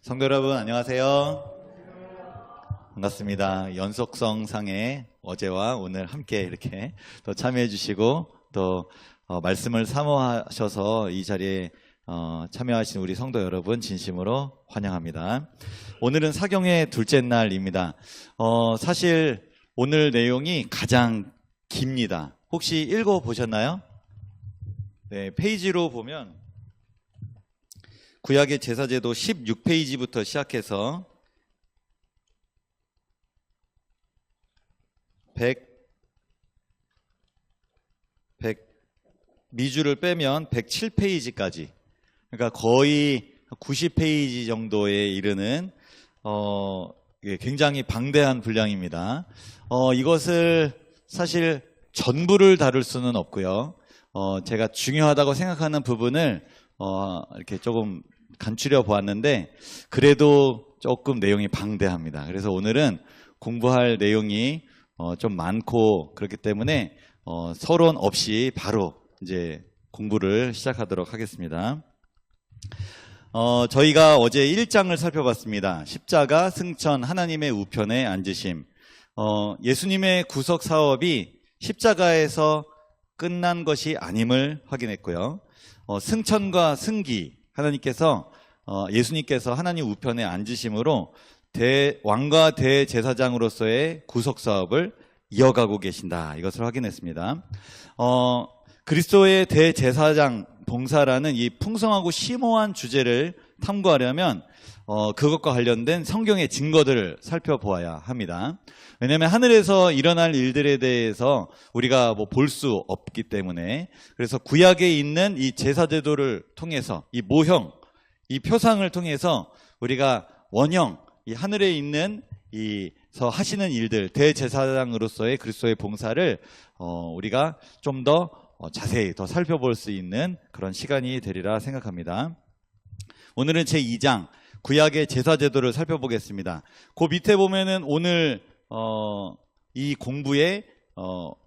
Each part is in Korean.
성도 여러분 안녕하세요. 반갑습니다. 연속성 상에 어제와 오늘 함께 이렇게 또 참여해 주시고 또 말씀을 사모하셔서 이 자리에 참여하신 우리 성도 여러분 진심으로 환영합니다. 오늘은 사경의 둘째 날입니다. 사실 오늘 내용이 가장 깁니다. 혹시 읽어보셨나요? 네, 페이지로 보면 구약의 제사제도 16페이지부터 시작해서 100 미주를 빼면 107페이지까지, 그러니까 거의 90페이지 정도에 이르는 굉장히 방대한 분량입니다. 이것을 사실 전부를 다룰 수는 없고요. 제가 중요하다고 생각하는 부분을 이렇게 조금 간추려 보았는데 그래도 조금 내용이 방대합니다. 그래서 오늘은 공부할 내용이 좀 많고 그렇기 때문에 서론 없이 바로 이제 공부를 시작하도록 하겠습니다. 저희가 어제 1장을 살펴봤습니다. 십자가, 승천, 하나님의 우편에 앉으심. 예수님의 구속 사업이 십자가에서 끝난 것이 아님을 확인했고요. 승천과 승기, 예수님께서 하나님 우편에 앉으심으로 왕과 대제사장으로서의 구속 사업을 이어가고 계신다. 이것을 확인했습니다. 그리스도의 대제사장 봉사라는 이 풍성하고 심오한 주제를 탐구하려면 그것과 관련된 성경의 증거들을 살펴보아야 합니다. 왜냐하면 하늘에서 일어날 일들에 대해서 우리가 볼 수 없기 때문에, 그래서 구약에 있는 이 제사제도를 통해서 이 모형, 이 표상을 통해서 우리가 원형, 이 하늘에 있는 이서 하시는 일들, 대제사장으로서의 그리스도의 봉사를 우리가 좀 더 자세히 더 살펴볼 수 있는 그런 시간이 되리라 생각합니다. 오늘은 제2장 구약의 제사제도를 살펴보겠습니다. 그 밑에 보면은 오늘 이 공부의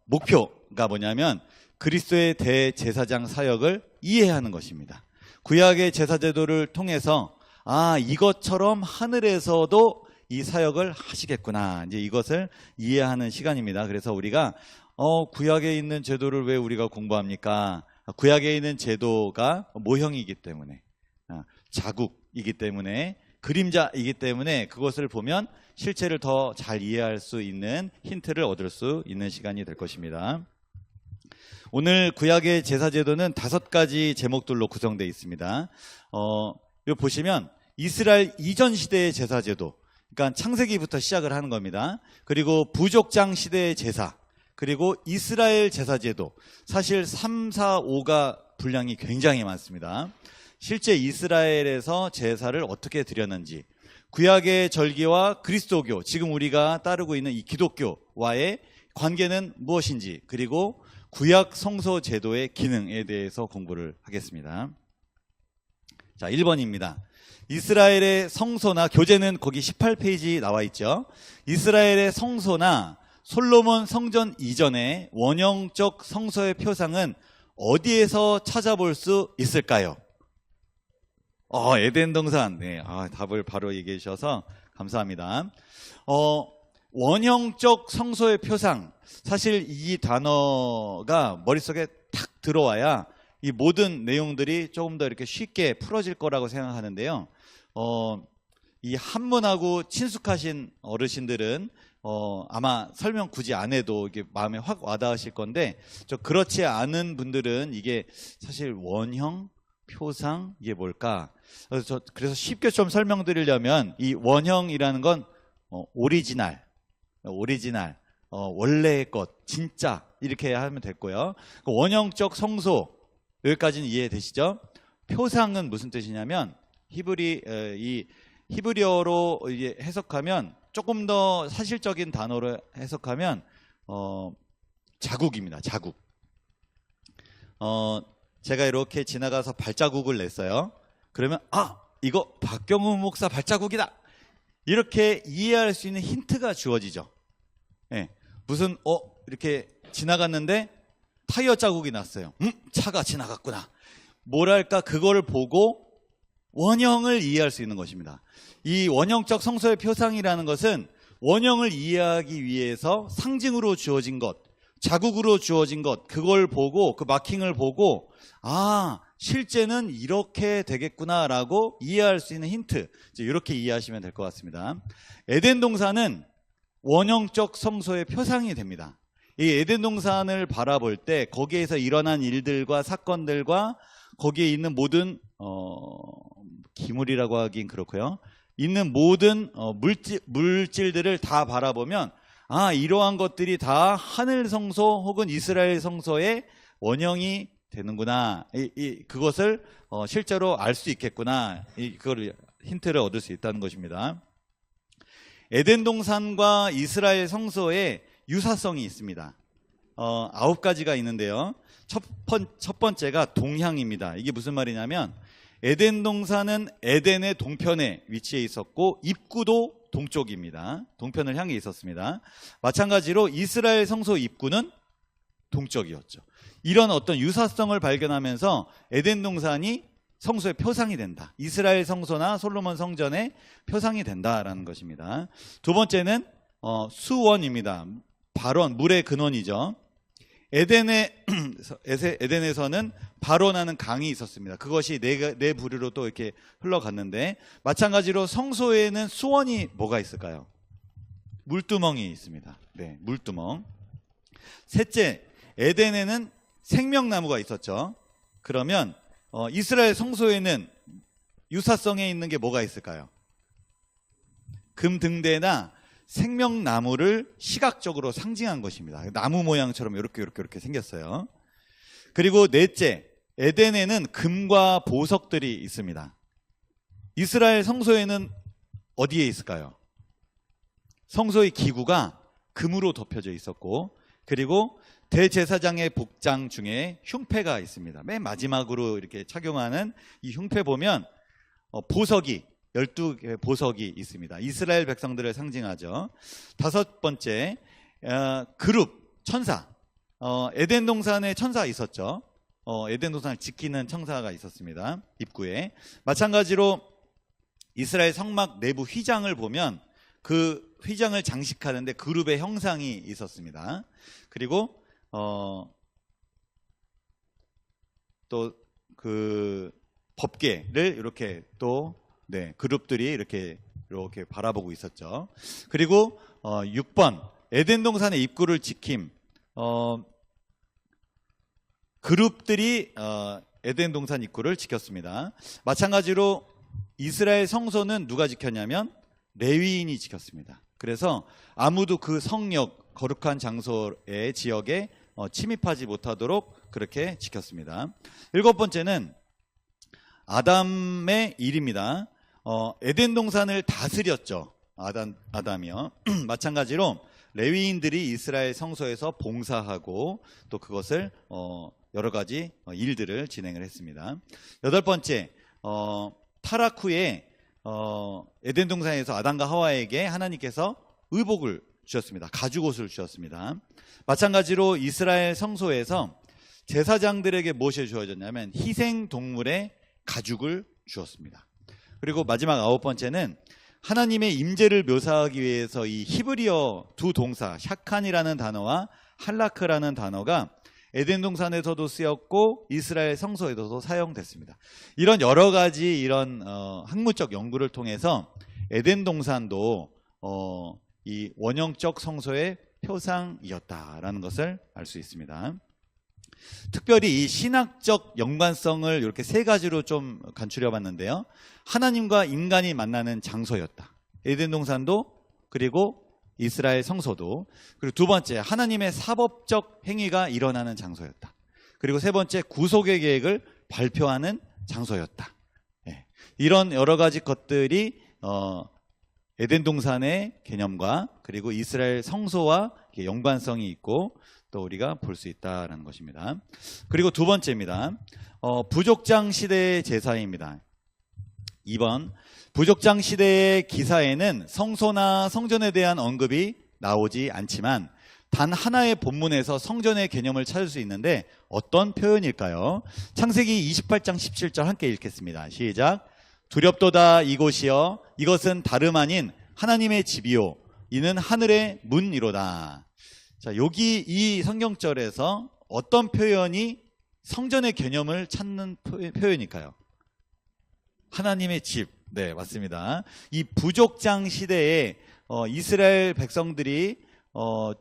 목표가 뭐냐면 그리스도의 대제사장 사역을 이해하는 것입니다. 구약의 제사제도를 통해서 이것처럼 하늘에서도 이 사역을 하시겠구나, 이제 이것을 이해하는 시간입니다. 그래서 우리가 구약에 있는 제도를 왜 우리가 공부합니까? 구약에 있는 제도가 모형이기 때문에, 자국이기 때문에, 그림자이기 때문에 그것을 보면 실체를 더 잘 이해할 수 있는 힌트를 얻을 수 있는 시간이 될 것입니다. 오늘 구약의 제사제도는 5가지 제목들로 구성되어 있습니다. 여기 보시면 이스라엘 이전 시대의 제사제도, 그러니까 창세기부터 시작을 하는 겁니다. 그리고 부족장 시대의 제사, 그리고 이스라엘 제사제도, 사실 3, 4, 5가 분량이 굉장히 많습니다. 실제 이스라엘에서 제사를 어떻게 드렸는지, 구약의 절기와 그리스도교, 지금 우리가 따르고 있는 이 기독교와의 관계는 무엇인지, 그리고 구약 성소 제도의 기능에 대해서 공부를 하겠습니다. 자, 1번입니다. 이스라엘의 성소나, 교재는 거기 18페이지 나와 있죠. 이스라엘의 성소나 솔로몬 성전 이전의 원형적 성소의 표상은 어디에서 찾아볼 수 있을까요? 에덴 동산. 네, 답을 바로 얘기해 주셔서 감사합니다. 원형적 성소의 표상, 사실 이 단어가 머릿속에 탁 들어와야 이 모든 내용들이 조금 더 이렇게 쉽게 풀어질 거라고 생각하는데요. 이 한문하고 친숙하신 어르신들은 아마 설명 굳이 안 해도 이게 마음에 확 와닿으실 건데, 그렇지 않은 분들은 이게 사실 원형, 표상, 이게 뭘까? 그래서 쉽게 좀 설명드리려면 이 원형이라는 건 오리지널, 원래의 것, 진짜, 이렇게 하면 됐고요. 원형적 성소, 여기까지는 이해되시죠? 표상은 무슨 뜻이냐면 히브리어로 해석하면, 조금 더 사실적인 단어로 해석하면 자국입니다. 자국. 제가 이렇게 지나가서 발자국을 냈어요. 그러면 이거 박경훈 목사 발자국이다, 이렇게 이해할 수 있는 힌트가 주어지죠. 네. 무슨 이렇게 지나갔는데 타이어 자국이 났어요. 차가 지나갔구나. 뭐랄까, 그거를 보고 원형을 이해할 수 있는 것입니다. 이 원형적 성소의 표상이라는 것은 원형을 이해하기 위해서 상징으로 주어진 것, 자국으로 주어진 것, 그걸 보고 그 마킹을 보고 실제는 이렇게 되겠구나라고 이해할 수 있는 힌트, 이렇게 이해하시면 될 것 같습니다. 에덴 동산은 원형적 성소의 표상이 됩니다. 이 에덴 동산을 바라볼 때 거기에서 일어난 일들과 사건들과 거기에 있는 모든 기물이라고 하긴 그렇고요. 있는 모든 물질들을 다 바라보면 이러한 것들이 다 하늘 성소 혹은 이스라엘 성소의 원형이 되는구나. 그것을 실제로 알 수 있겠구나. 그걸 힌트를 얻을 수 있다는 것입니다. 에덴 동산과 이스라엘 성소에 유사성이 있습니다. 9가지가 있는데요. 첫 번째가 동향입니다. 이게 무슨 말이냐면 에덴 동산은 에덴의 동편에 위치해 있었고 입구도 동쪽입니다. 동편을 향해 있었습니다. 마찬가지로 이스라엘 성소 입구는 동쪽이었죠. 이런 어떤 유사성을 발견하면서 에덴 동산이 성소의 표상이 된다. 이스라엘 성소나 솔로몬 성전의 표상이 된다라는 것입니다. 두 번째는 수원입니다. 발원, 물의 근원이죠. 에덴에서는 발원하는 강이 있었습니다. 그것이 네 부류로 또 이렇게 흘러갔는데, 마찬가지로 성소에는 수원이 뭐가 있을까요? 물두멍이 있습니다. 네, 물두멍. 셋째, 에덴에는 생명나무가 있었죠. 그러면 이스라엘 성소에는 유사성에 있는 게 뭐가 있을까요? 금등대나 생명나무를 시각적으로 상징한 것입니다. 나무 모양처럼 이렇게 생겼어요. 그리고 넷째, 에덴에는 금과 보석들이 있습니다. 이스라엘 성소에는 어디에 있을까요? 성소의 기구가 금으로 덮여져 있었고, 그리고 대제사장의 복장 중에 흉패가 있습니다. 맨 마지막으로 이렇게 착용하는 이 흉패 보면 보석이 12개의 보석이 있습니다. 이스라엘 백성들을 상징하죠. 다섯 번째, 그룹, 천사. 에덴 동산에 천사 있었죠. 에덴 동산을 지키는 천사가 있었습니다. 입구에. 마찬가지로 이스라엘 성막 내부 휘장을 보면 그 휘장을 장식하는데 그룹의 형상이 있었습니다. 그리고 또 그 법궤를 이렇게 또 그룹들이 이렇게 바라보고 있었죠. 그리고 6번, 에덴 동산의 입구를 지킴. 그룹들이 에덴 동산 입구를 지켰습니다. 마찬가지로 이스라엘 성소는 누가 지켰냐면 레위인이 지켰습니다. 그래서 아무도 그 성역, 거룩한 장소의 지역에 침입하지 못하도록 그렇게 지켰습니다. 일곱 번째는 아담의 일입니다. 에덴 동산을 다스렸죠. 아담이요. 마찬가지로 레위인들이 이스라엘 성소에서 봉사하고 또 그것을 여러 가지 일들을 진행을 했습니다. 여덟 번째, 타락 후에 에덴 동산에서 아담과 하와에게 하나님께서 의복을 주셨습니다. 가죽옷을 주셨습니다. 마찬가지로 이스라엘 성소에서 제사장들에게 무엇이 주어졌냐면 희생 동물의 가죽을 주었습니다. 그리고 마지막 아홉 번째는 하나님의 임재를 묘사하기 위해서 이 히브리어 두 동사 샤칸이라는 단어와 할라크라는 단어가 에덴 동산에서도 쓰였고 이스라엘 성소에서도 사용됐습니다. 이런 여러 가지 이런 학문적 연구를 통해서 에덴 동산도 이 원형적 성소의 표상이었다라는 것을 알 수 있습니다. 특별히 이 신학적 연관성을 이렇게 세 가지로 좀 간추려 봤는데요. 하나님과 인간이 만나는 장소였다. 에덴 동산도, 그리고 이스라엘 성소도. 그리고 두 번째, 하나님의 사법적 행위가 일어나는 장소였다. 그리고 세 번째, 구속의 계획을 발표하는 장소였다. 이런 여러 가지 것들이 에덴 동산의 개념과 그리고 이스라엘 성소와 연관성이 있고 또 우리가 볼 수 있다는 것입니다. 그리고 두 번째입니다. 부족장 시대의 제사입니다. 2번, 부족장 시대의 기사에는 성소나 성전에 대한 언급이 나오지 않지만 단 하나의 본문에서 성전의 개념을 찾을 수 있는데 어떤 표현일까요? 창세기 28장 17절 함께 읽겠습니다. 시작. 두렵도다 이곳이여 이것은 다름 아닌 하나님의 집이요 이는 하늘의 문이로다. 자, 여기 이 성경절에서 어떤 표현이 성전의 개념을 찾는 표현일까요? 하나님의 집. 네, 맞습니다. 이 부족장 시대에 이스라엘 백성들이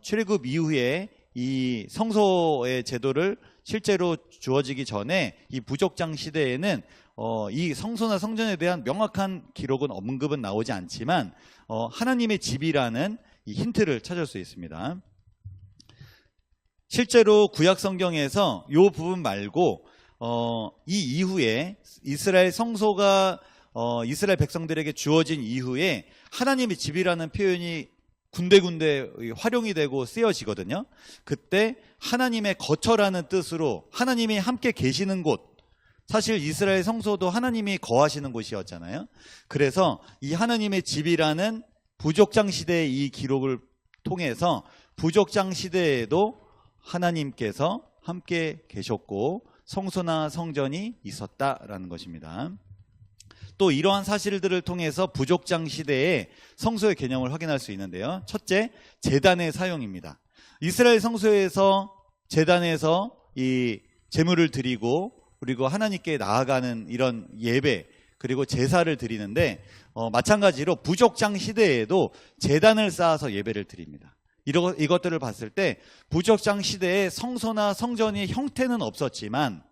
출애굽 이후에 이 성소의 제도를 실제로 주어지기 전에 이 부족장 시대에는 이 성소나 성전에 대한 명확한 기록은 언급은 나오지 않지만 하나님의 집이라는 이 힌트를 찾을 수 있습니다. 실제로 구약 성경에서 이 부분 말고 이 이후에 이스라엘 성소가 이스라엘 백성들에게 주어진 이후에 하나님의 집이라는 표현이 군데군데 활용이 되고 쓰여지거든요. 그때 하나님의 거처라는 뜻으로 하나님이 함께 계시는 곳, 사실 이스라엘 성소도 하나님이 거하시는 곳이었잖아요. 그래서 이 하나님의 집이라는 부족장 시대의 이 기록을 통해서 부족장 시대에도 하나님께서 함께 계셨고 성소나 성전이 있었다라는 것입니다. 또 이러한 사실들을 통해서 부족장 시대의 성소의 개념을 확인할 수 있는데요. 첫째, 제단의 사용입니다. 이스라엘 성소에서 제단에서 이 제물을 드리고 그리고 하나님께 나아가는 이런 예배 그리고 제사를 드리는데 마찬가지로 부족장 시대에도 제단을 쌓아서 예배를 드립니다. 이것들을 봤을 때 부족장 시대에 성소나 성전의 형태는 없었지만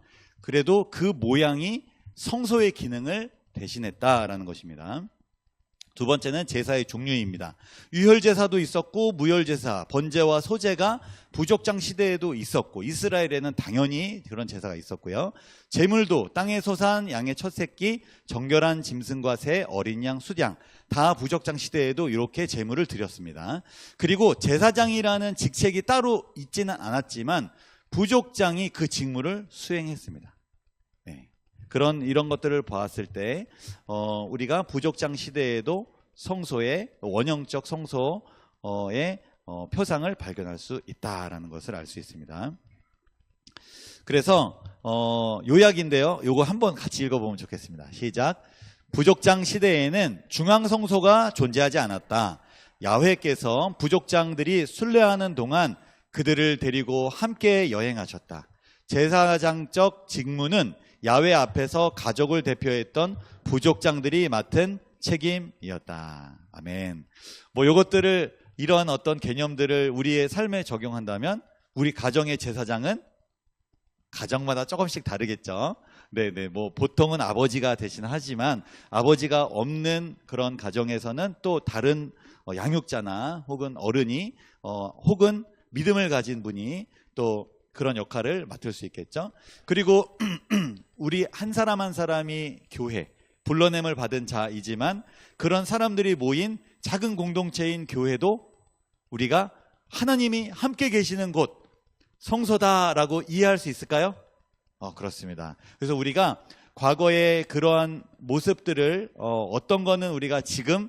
그래도 그 모양이 성소의 기능을 대신했다라는 것입니다. 두 번째는 제사의 종류입니다. 유혈제사도 있었고 무혈제사, 번제와 소제가 부족장 시대에도 있었고 이스라엘에는 당연히 그런 제사가 있었고요. 제물도 땅의 소산, 양의 첫 새끼, 정결한 짐승과 새, 어린 양, 숫양 다 부족장 시대에도 이렇게 제물을 드렸습니다. 그리고 제사장이라는 직책이 따로 있지는 않았지만 부족장이 그 직무를 수행했습니다. 이런 것들을 보았을 때 우리가 부족장 시대에도 성소의 원형적 성소의 표상을 발견할 수 있다라는 것을 알 수 있습니다. 그래서 요약인데요. 요거 한번 같이 읽어보면 좋겠습니다. 시작. 부족장 시대에는 중앙 성소가 존재하지 않았다. 야훼께서 부족장들이 순례하는 동안 그들을 데리고 함께 여행하셨다. 제사장적 직무는 야훼 앞에서 가족을 대표했던 부족장들이 맡은 책임이었다. 아멘. 요것들을 이러한 어떤 개념들을 우리의 삶에 적용한다면 우리 가정의 제사장은 가정마다 조금씩 다르겠죠. 네네. 보통은 아버지가 대신하지만 아버지가 없는 그런 가정에서는 또 다른 양육자나 혹은 어른이 혹은 믿음을 가진 분이 또 그런 역할을 맡을 수 있겠죠. 그리고 우리 한 사람 한 사람이 교회, 불러냄을 받은 자이지만 그런 사람들이 모인 작은 공동체인 교회도 우리가 하나님이 함께 계시는 곳, 성소다라고 이해할 수 있을까요? 그렇습니다. 그래서 우리가 과거의 그러한 모습들을 어떤 거는 우리가 지금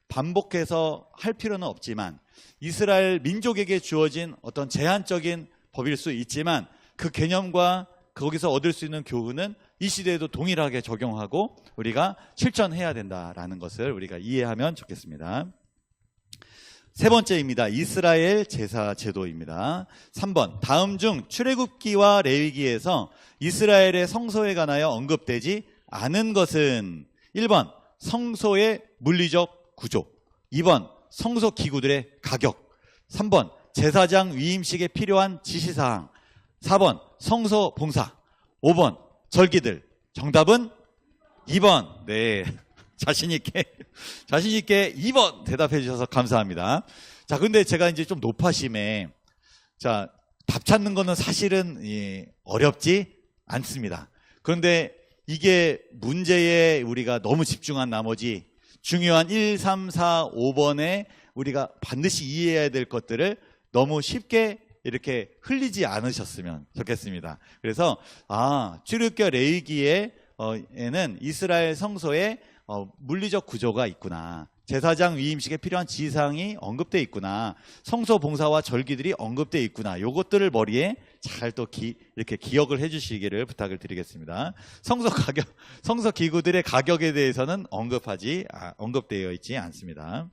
반복해서 할 필요는 없지만 이스라엘 민족에게 주어진 어떤 제한적인 법일 수 있지만 그 개념과 거기서 얻을 수 있는 교훈은 이 시대에도 동일하게 적용하고 우리가 실천해야 된다라는 것을 우리가 이해하면 좋겠습니다. 세 번째입니다. 이스라엘 제사 제도입니다. 3번, 다음 중 출애굽기와 레위기에서 이스라엘의 성소에 관하여 언급되지 않은 것은 1번, 성소의 물리적 구조, 2번, 성소 기구들의 가격, 3번, 제사장 위임식에 필요한 지시사항, 4번, 성소 봉사, 5번, 절기들. 정답은 2번. 네. 자신있게 2번 대답해 주셔서 감사합니다. 자, 근데 제가 이제 좀 높아심에, 자, 답 찾는 거는 사실은 어렵지 않습니다. 그런데 이게 문제에 우리가 너무 집중한 나머지 중요한 1, 3, 4, 5번에 우리가 반드시 이해해야 될 것들을 너무 쉽게 이렇게 흘리지 않으셨으면 좋겠습니다. 그래서 출애굽기와 레위기에는 이스라엘 성소에 물리적 구조가 있구나. 제사장 위임식에 필요한 지상이 언급되어 있구나. 성소 봉사와 절기들이 언급되어 있구나. 요것들을 머리에 잘 또 이렇게 기억을 해주시기를 부탁을 드리겠습니다. 성소 기구들의 가격에 대해서는 언급되어 있지 않습니다.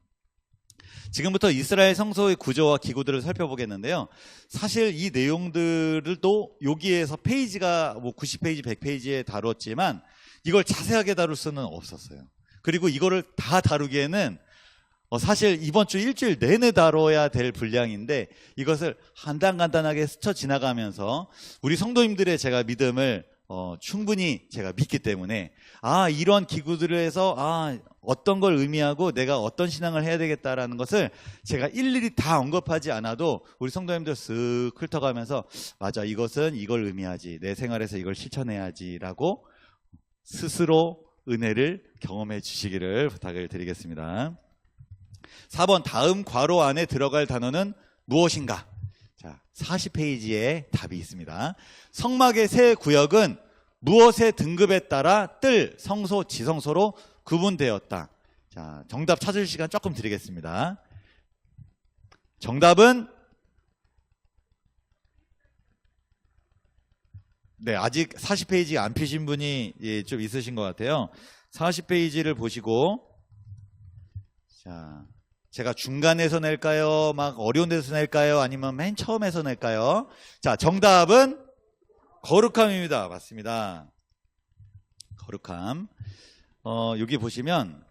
지금부터 이스라엘 성소의 구조와 기구들을 살펴보겠는데요. 사실 이 내용들도 여기에서 페이지가 뭐 90페이지, 100페이지에 다뤘지만 이걸 자세하게 다룰 수는 없었어요. 그리고 이거를 다 다루기에는 사실 이번 주 일주일 내내 다뤄야 될 분량인데 이것을 간단하게 스쳐 지나가면서 우리 성도님들의 제가 믿음을 충분히 제가 믿기 때문에 이런 기구들을 해서 어떤 걸 의미하고 내가 어떤 신앙을 해야 되겠다라는 것을 제가 일일이 다 언급하지 않아도 우리 성도님들 쓱 훑어가면서 맞아, 이것은 이걸 의미하지, 내 생활에서 이걸 실천해야지라고 스스로 은혜를 경험해 주시기를 부탁을 드리겠습니다. 4번 다음 괄호 안에 들어갈 단어는 무엇인가? 자, 40페이지에 답이 있습니다. 성막의 세 구역은 무엇의 등급에 따라 뜰, 성소, 지성소로 구분되었다. 자, 정답 찾을 시간 조금 드리겠습니다. 정답은 네, 아직 40페이지 안 펴신 분이 좀 있으신 것 같아요. 40페이지를 보시고, 자, 제가 중간에서 낼까요? 막 어려운 데서 낼까요? 아니면 맨 처음에서 낼까요? 자, 정답은 거룩함입니다. 맞습니다. 거룩함. 여기 보시면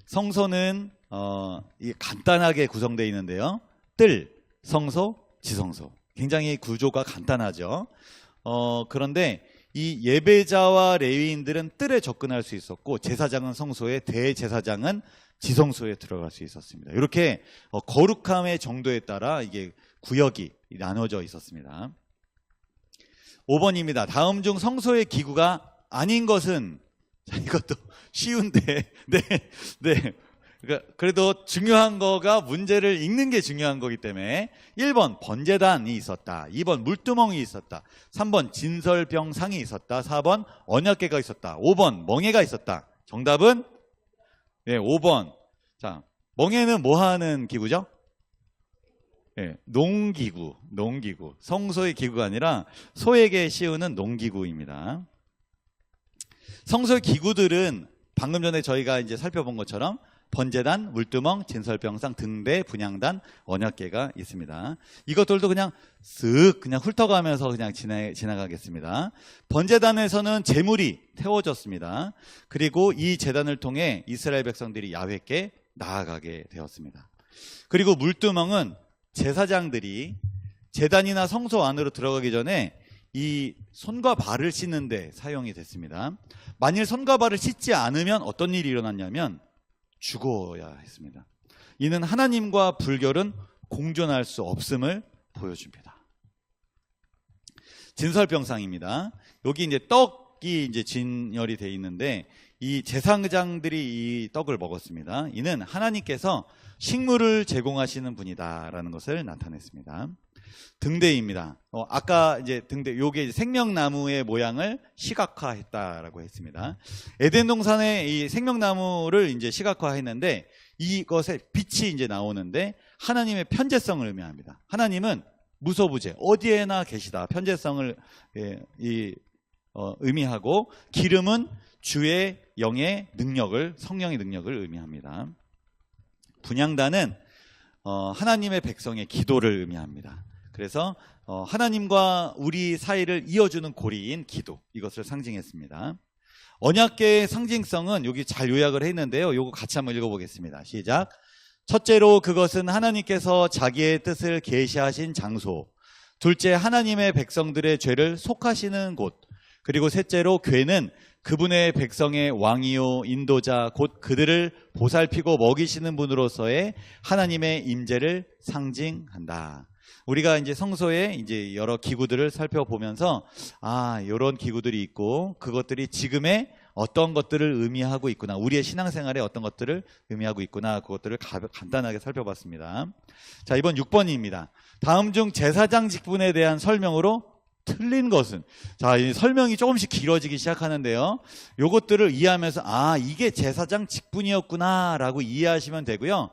성소는 간단하게 구성되어 있는데요. 뜰, 성소, 지성소. 굉장히 구조가 간단하죠. 그런데 이 예배자와 레위인들은 뜰에 접근할 수 있었고 제사장은 성소에, 대제사장은 지성소에 들어갈 수 있었습니다. 이렇게 거룩함의 정도에 따라 이게 구역이 나눠져 있었습니다. 5번입니다. 다음 중 성소의 기구가 아닌 것은, 자, 이것도 쉬운데 네. 그래도 중요한 거가 문제를 읽는 게 중요한 거기 때문에 1번 번제단이 있었다, 2번 물두멍이 있었다, 3번 진설병상이 있었다, 4번 언약궤가 있었다, 5번 멍에가 있었다. 정답은 네, 5번. 자, 멍에는 뭐 하는 기구죠? 네, 농기구. 성소의 기구가 아니라 소에게 씌우는 농기구입니다. 성소의 기구들은 방금 전에 저희가 이제 살펴본 것처럼 번제단, 물두멍, 진설병상, 등대, 분향단, 언약궤가 있습니다. 이것들도 그냥 그냥 훑어가면서 그냥 지나가겠습니다. 번제단에서는 제물이 태워졌습니다. 그리고 이 제단을 통해 이스라엘 백성들이 야훼께 나아가게 되었습니다. 그리고 물두멍은 제사장들이 제단이나 성소 안으로 들어가기 전에 이 손과 발을 씻는 데 사용이 됐습니다. 만일 손과 발을 씻지 않으면 어떤 일이 일어났냐면 죽어야 했습니다. 이는 하나님과 불결은 공존할 수 없음을 보여줍니다. 진설병상입니다. 여기 이제 떡이 이제 진열이 되어 있는데 이 제사장들이 이 떡을 먹었습니다. 이는 하나님께서 식물을 제공하시는 분이다라는 것을 나타냈습니다. 등대입니다. 아까 이제 등대, 요게 생명나무의 모양을 시각화했다라고 했습니다. 에덴 동산에 이 생명나무를 이제 시각화했는데 이것에 빛이 이제 나오는데 하나님의 편재성을 의미합니다. 하나님은 무소부재 어디에나 계시다. 편재성을 의미하고 기름은 주의 영의 능력을, 성령의 능력을 의미합니다. 분향단은 하나님의 백성의 기도를 의미합니다. 그래서 하나님과 우리 사이를 이어주는 고리인 기도, 이것을 상징했습니다. 언약궤의 상징성은 여기 잘 요약을 했는데요. 이거 같이 한번 읽어보겠습니다. 시작. 첫째로 그것은 하나님께서 자기의 뜻을 계시하신 장소, 둘째 하나님의 백성들의 죄를 속하시는 곳, 그리고 셋째로 궤는 그분의 백성의 왕이요 인도자 곧 그들을 보살피고 먹이시는 분으로서의 하나님의 임재를 상징한다. 우리가 이제 성소에 이제 여러 기구들을 살펴보면서 이런 기구들이 있고 그것들이 지금의 어떤 것들을 의미하고 있구나, 우리의 신앙생활에 어떤 것들을 의미하고 있구나, 그것들을 간단하게 살펴봤습니다. 자, 이번 6번입니다. 다음 중 제사장 직분에 대한 설명으로 틀린 것은. 자, 이 설명이 조금씩 길어지기 시작하는데요. 요것들을 이해하면서 이게 제사장 직분이었구나 라고 이해하시면 되고요.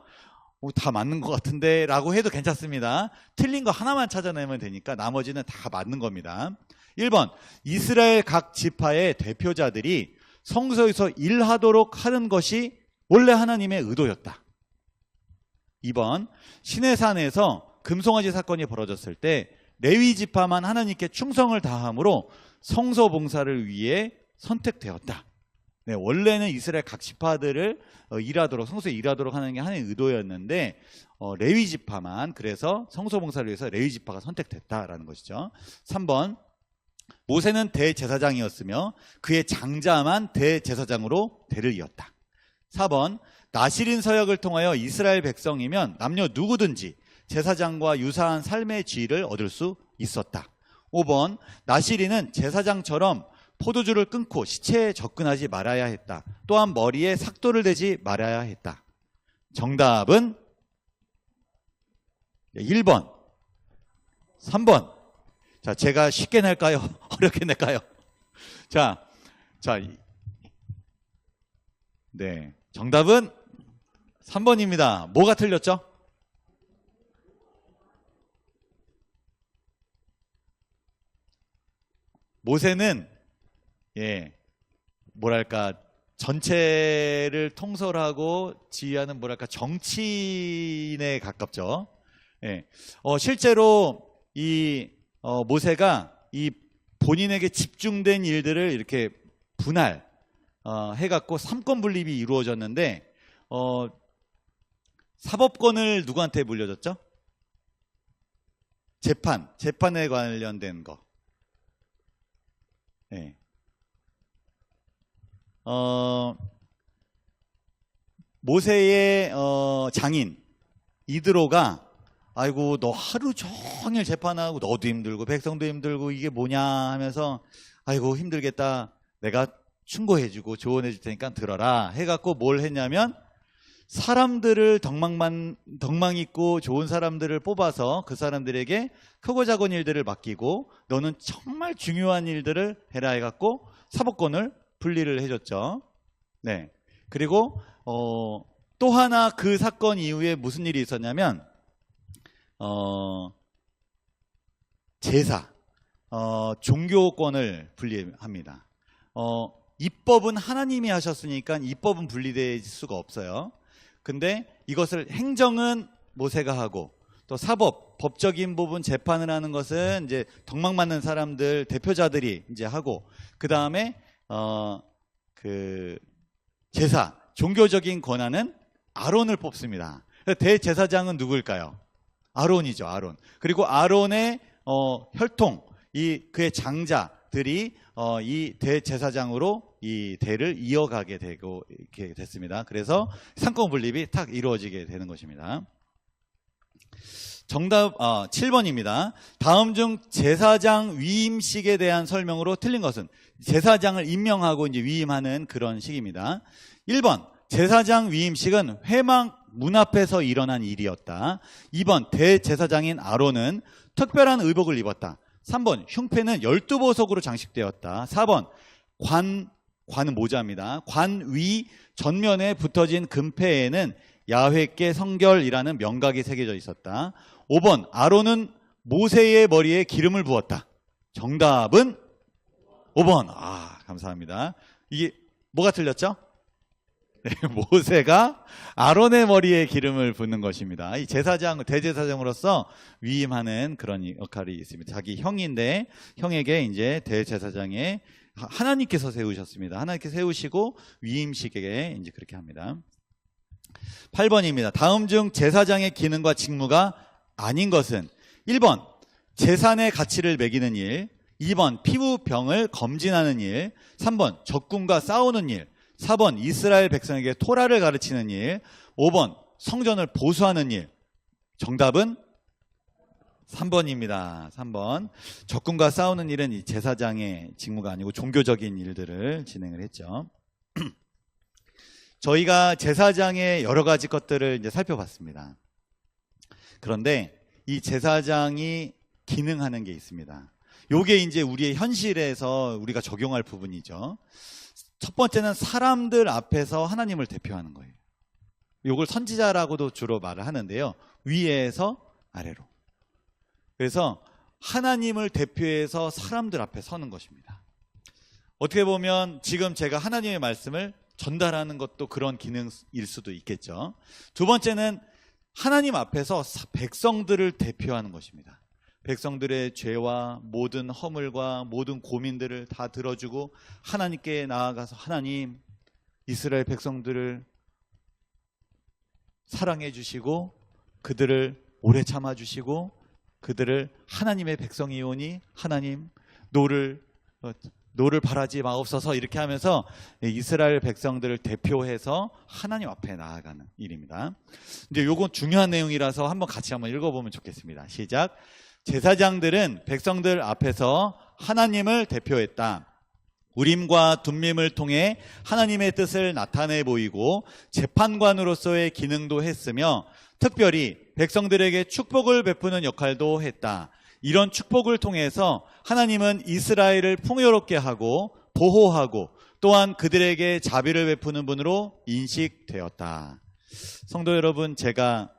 다 맞는 것 같은데 라고 해도 괜찮습니다. 틀린 거 하나만 찾아내면 되니까 나머지는 다 맞는 겁니다. 1번, 이스라엘 각 지파의 대표자들이 성소에서 일하도록 하는 것이 원래 하나님의 의도였다. 2번, 시내산에서 금송아지 사건이 벌어졌을 때 레위 지파만 하나님께 충성을 다함으로 성소 봉사를 위해 선택되었다. 네, 원래는 이스라엘 각 지파들을 일하도록, 성소에 일하도록 하는 게 하나님의 의도였는데 레위 지파만, 그래서 성소 봉사를 위해서 레위 지파가 선택됐다라는 것이죠. 3번, 모세는 대제사장이었으며 그의 장자만 대제사장으로 대를 이었다. 4번, 나실인 서약을 통하여 이스라엘 백성이면 남녀 누구든지 제사장과 유사한 삶의 지위를 얻을 수 있었다. 5번, 나실인은 제사장처럼 포도주를 끊고 시체에 접근하지 말아야 했다. 또한 머리에 삭도를 대지 말아야 했다. 정답은 1번, 3번. 자, 제가 쉽게 낼까요? 어렵게 낼까요? 자, 네, 정답은 3번입니다. 뭐가 틀렸죠? 모세는 뭐랄까 전체를 통솔하고 지휘하는 정치인에 가깝죠. 실제로 이 모세가 이 본인에게 집중된 일들을 이렇게 분할 해갖고 삼권 분립이 이루어졌는데 사법권을 누구한테 물려줬죠? 재판에 관련된 거. 네. 모세의 장인 이드로가 아이고 너 하루 종일 재판하고 너도 힘들고 백성도 힘들고 이게 뭐냐 하면서 아이고 힘들겠다, 내가 충고해주고 조언해줄 테니까 들어라 해갖고 뭘 했냐면 사람들을 덕망 있고 좋은 사람들을 뽑아서 그 사람들에게 크고 작은 일들을 맡기고 너는 정말 중요한 일들을 해라 해갖고 사법권을 분리를 해줬죠. 네. 그리고 또 하나 그 사건 이후에 무슨 일이 있었냐면 제사, 종교권을 분리합니다. 입법은 하나님이 하셨으니까 입법은 분리될 수가 없어요. 근데 이것을 행정은 모세가 하고 또 사법, 법적인 부분 재판을 하는 것은 이제 덕망 맞는 사람들, 대표자들이 이제 하고, 그 다음에 그 제사, 종교적인 권한은 아론을 뽑습니다. 대제사장은 누구일까요? 아론이죠, 아론. 그리고 아론의 혈통, 그의 장자들이 이 대제사장으로 이 대를 이어가게 되고 이렇게 됐습니다. 그래서 삼권 분립이 탁 이루어지게 되는 것입니다. 정답 7번입니다. 다음 중 제사장 위임식에 대한 설명으로 틀린 것은? 제사장을 임명하고 이제 위임하는 그런 식입니다. 1번, 제사장 위임식은 회막 문 앞에서 일어난 일이었다. 2번, 대제사장인 아론은 특별한 의복을 입었다. 3번, 흉패는 12보석으로 장식되었다. 4번, 관은 모자입니다. 관 위 전면에 붙어진 금패에는 야훼께 성결이라는 명각이 새겨져 있었다. 5번, 아론은 모세의 머리에 기름을 부었다. 정답은 5번. 감사합니다. 이게 뭐가 틀렸죠? 네, 모세가 아론의 머리에 기름을 붓는 것입니다. 이 대제사장으로서 위임하는 그런 역할이 있습니다. 자기 형인데 형에게 이제 대제사장에 하나님께서 세우셨습니다. 하나님께서 세우시고 위임식에 이제 그렇게 합니다. 8번입니다. 다음 중 제사장의 기능과 직무가 아닌 것은? 1번, 제산의 가치를 매기는 일. 2번, 피부병을 검진하는 일. 3번, 적군과 싸우는 일. 4번, 이스라엘 백성에게 토라를 가르치는 일. 5번, 성전을 보수하는 일. 정답은 3번입니다. 3번. 적군과 싸우는 일은 이 제사장의 직무가 아니고 종교적인 일들을 진행을 했죠. 저희가 제사장의 여러 가지 것들을 이제 살펴봤습니다. 그런데 이 제사장이 기능하는 게 있습니다. 요게 이제 우리의 현실에서 우리가 적용할 부분이죠. 첫 번째는 사람들 앞에서 하나님을 대표하는 거예요. 요걸 선지자라고도 주로 말을 하는데요. 위에서 아래로. 그래서 하나님을 대표해서 사람들 앞에 서는 것입니다. 어떻게 보면 지금 제가 하나님의 말씀을 전달하는 것도 그런 기능일 수도 있겠죠. 두 번째는 하나님 앞에서 백성들을 대표하는 것입니다. 백성들의 죄와 모든 허물과 모든 고민들을 다 들어주고 하나님께 나아가서 하나님, 이스라엘 백성들을 사랑해 주시고 그들을 오래 참아 주시고 그들을 하나님의 백성이오니 하나님 노를 바라지 마옵소서, 이렇게 하면서 이스라엘 백성들을 대표해서 하나님 앞에 나아가는 일입니다. 근데 요건 중요한 내용이라서 한번 같이 한번 읽어보면 좋겠습니다. 시작. 제사장들은 백성들 앞에서 하나님을 대표했다. 우림과 둠밈을 통해 하나님의 뜻을 나타내 보이고 재판관으로서의 기능도 했으며 특별히 백성들에게 축복을 베푸는 역할도 했다. 이런 축복을 통해서 하나님은 이스라엘을 풍요롭게 하고 보호하고 또한 그들에게 자비를 베푸는 분으로 인식되었다. 성도 여러분, 제가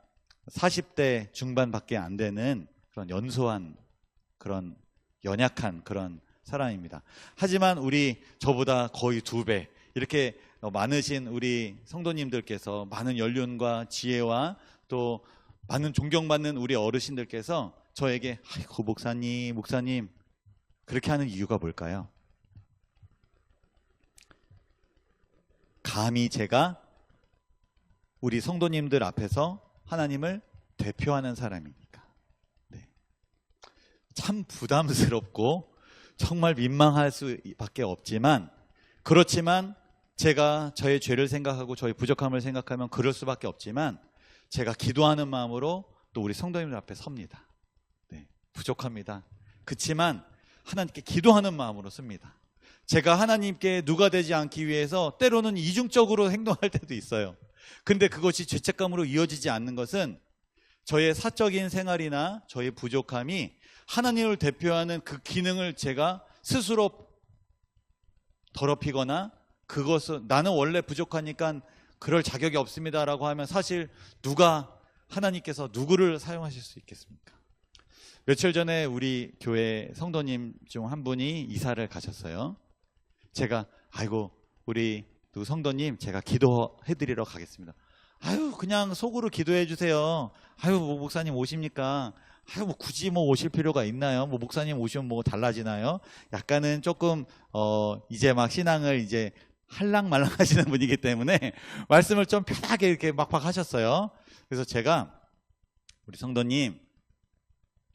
40대 중반밖에 안 되는 그런 연소한, 그런 연약한 그런 사람입니다. 하지만 저보다 거의 2배 이렇게 많으신 우리 성도님들께서 많은 연륜과 지혜와 또 많은 존경받는 우리 어르신들께서 저에게 아이고 목사님 그렇게 하는 이유가 뭘까요? 감히 제가 우리 성도님들 앞에서 하나님을 대표하는 사람이니까. 네. 참 부담스럽고 정말 민망할 수밖에 없지만, 그렇지만 제가 저의 죄를 생각하고 저의 부족함을 생각하면 그럴 수밖에 없지만 제가 기도하는 마음으로 또 우리 성도님들 앞에 섭니다. 네, 부족합니다. 그렇지만 하나님께 기도하는 마음으로 씁니다. 제가 하나님께 누가 되지 않기 위해서 때로는 이중적으로 행동할 때도 있어요. 근데 그것이 죄책감으로 이어지지 않는 것은 저의 사적인 생활이나 저의 부족함이 하나님을 대표하는 그 기능을 제가 스스로 더럽히거나 그것은 나는 원래 부족하니까 그럴 자격이 없습니다라고 하면 사실 하나님께서 누구를 사용하실 수 있겠습니까? 며칠 전에 우리 교회 성도님 중 한 분이 이사를 가셨어요. 제가 아이고 우리 누구 성도님 제가 기도해드리러 가겠습니다. 그냥 속으로 기도해 주세요. 목사님 오십니까? 굳이 오실 필요가 있나요? 목사님 오시면 달라지나요? 약간은 조금 이제 막 신앙을 이제 할랑말랑 하시는 분이기 때문에 말씀을 좀 편하게 이렇게 막박 하셨어요. 그래서 제가 우리 성도님,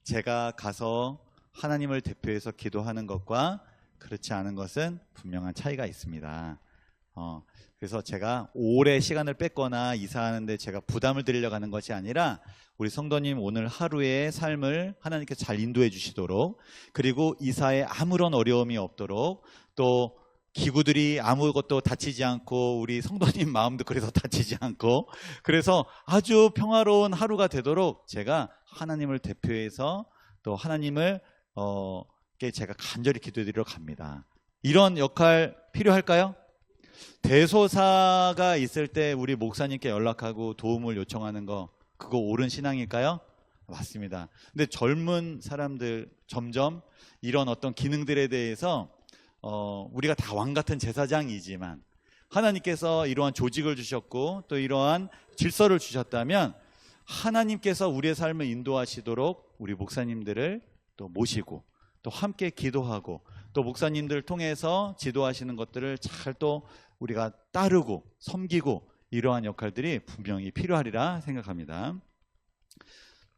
제가 가서 하나님을 대표해서 기도하는 것과 그렇지 않은 것은 분명한 차이가 있습니다. 그래서 제가 오래 시간을 뺐거나 이사하는데 제가 부담을 드리려고 하는 것이 아니라 우리 성도님 오늘 하루의 삶을 하나님께서 잘 인도해 주시도록, 그리고 이사에 아무런 어려움이 없도록, 또 기구들이 아무것도 다치지 않고 우리 성도님 마음도 그래서 다치지 않고 그래서 아주 평화로운 하루가 되도록 제가 하나님을 대표해서 또 하나님을 제가 간절히 기도드리러 갑니다. 이런 역할 필요할까요? 대소사가 있을 때 우리 목사님께 연락하고 도움을 요청하는 거, 그거 옳은 신앙일까요? 맞습니다. 근데 젊은 사람들 점점 이런 어떤 기능들에 대해서 우리가 다 왕 같은 제사장이지만 하나님께서 이러한 조직을 주셨고 또 이러한 질서를 주셨다면 하나님께서 우리의 삶을 인도하시도록 우리 목사님들을 또 모시고 또 함께 기도하고 또 목사님들을 통해서 지도하시는 것들을 잘 또 우리가 따르고 섬기고 이러한 역할들이 분명히 필요하리라 생각합니다.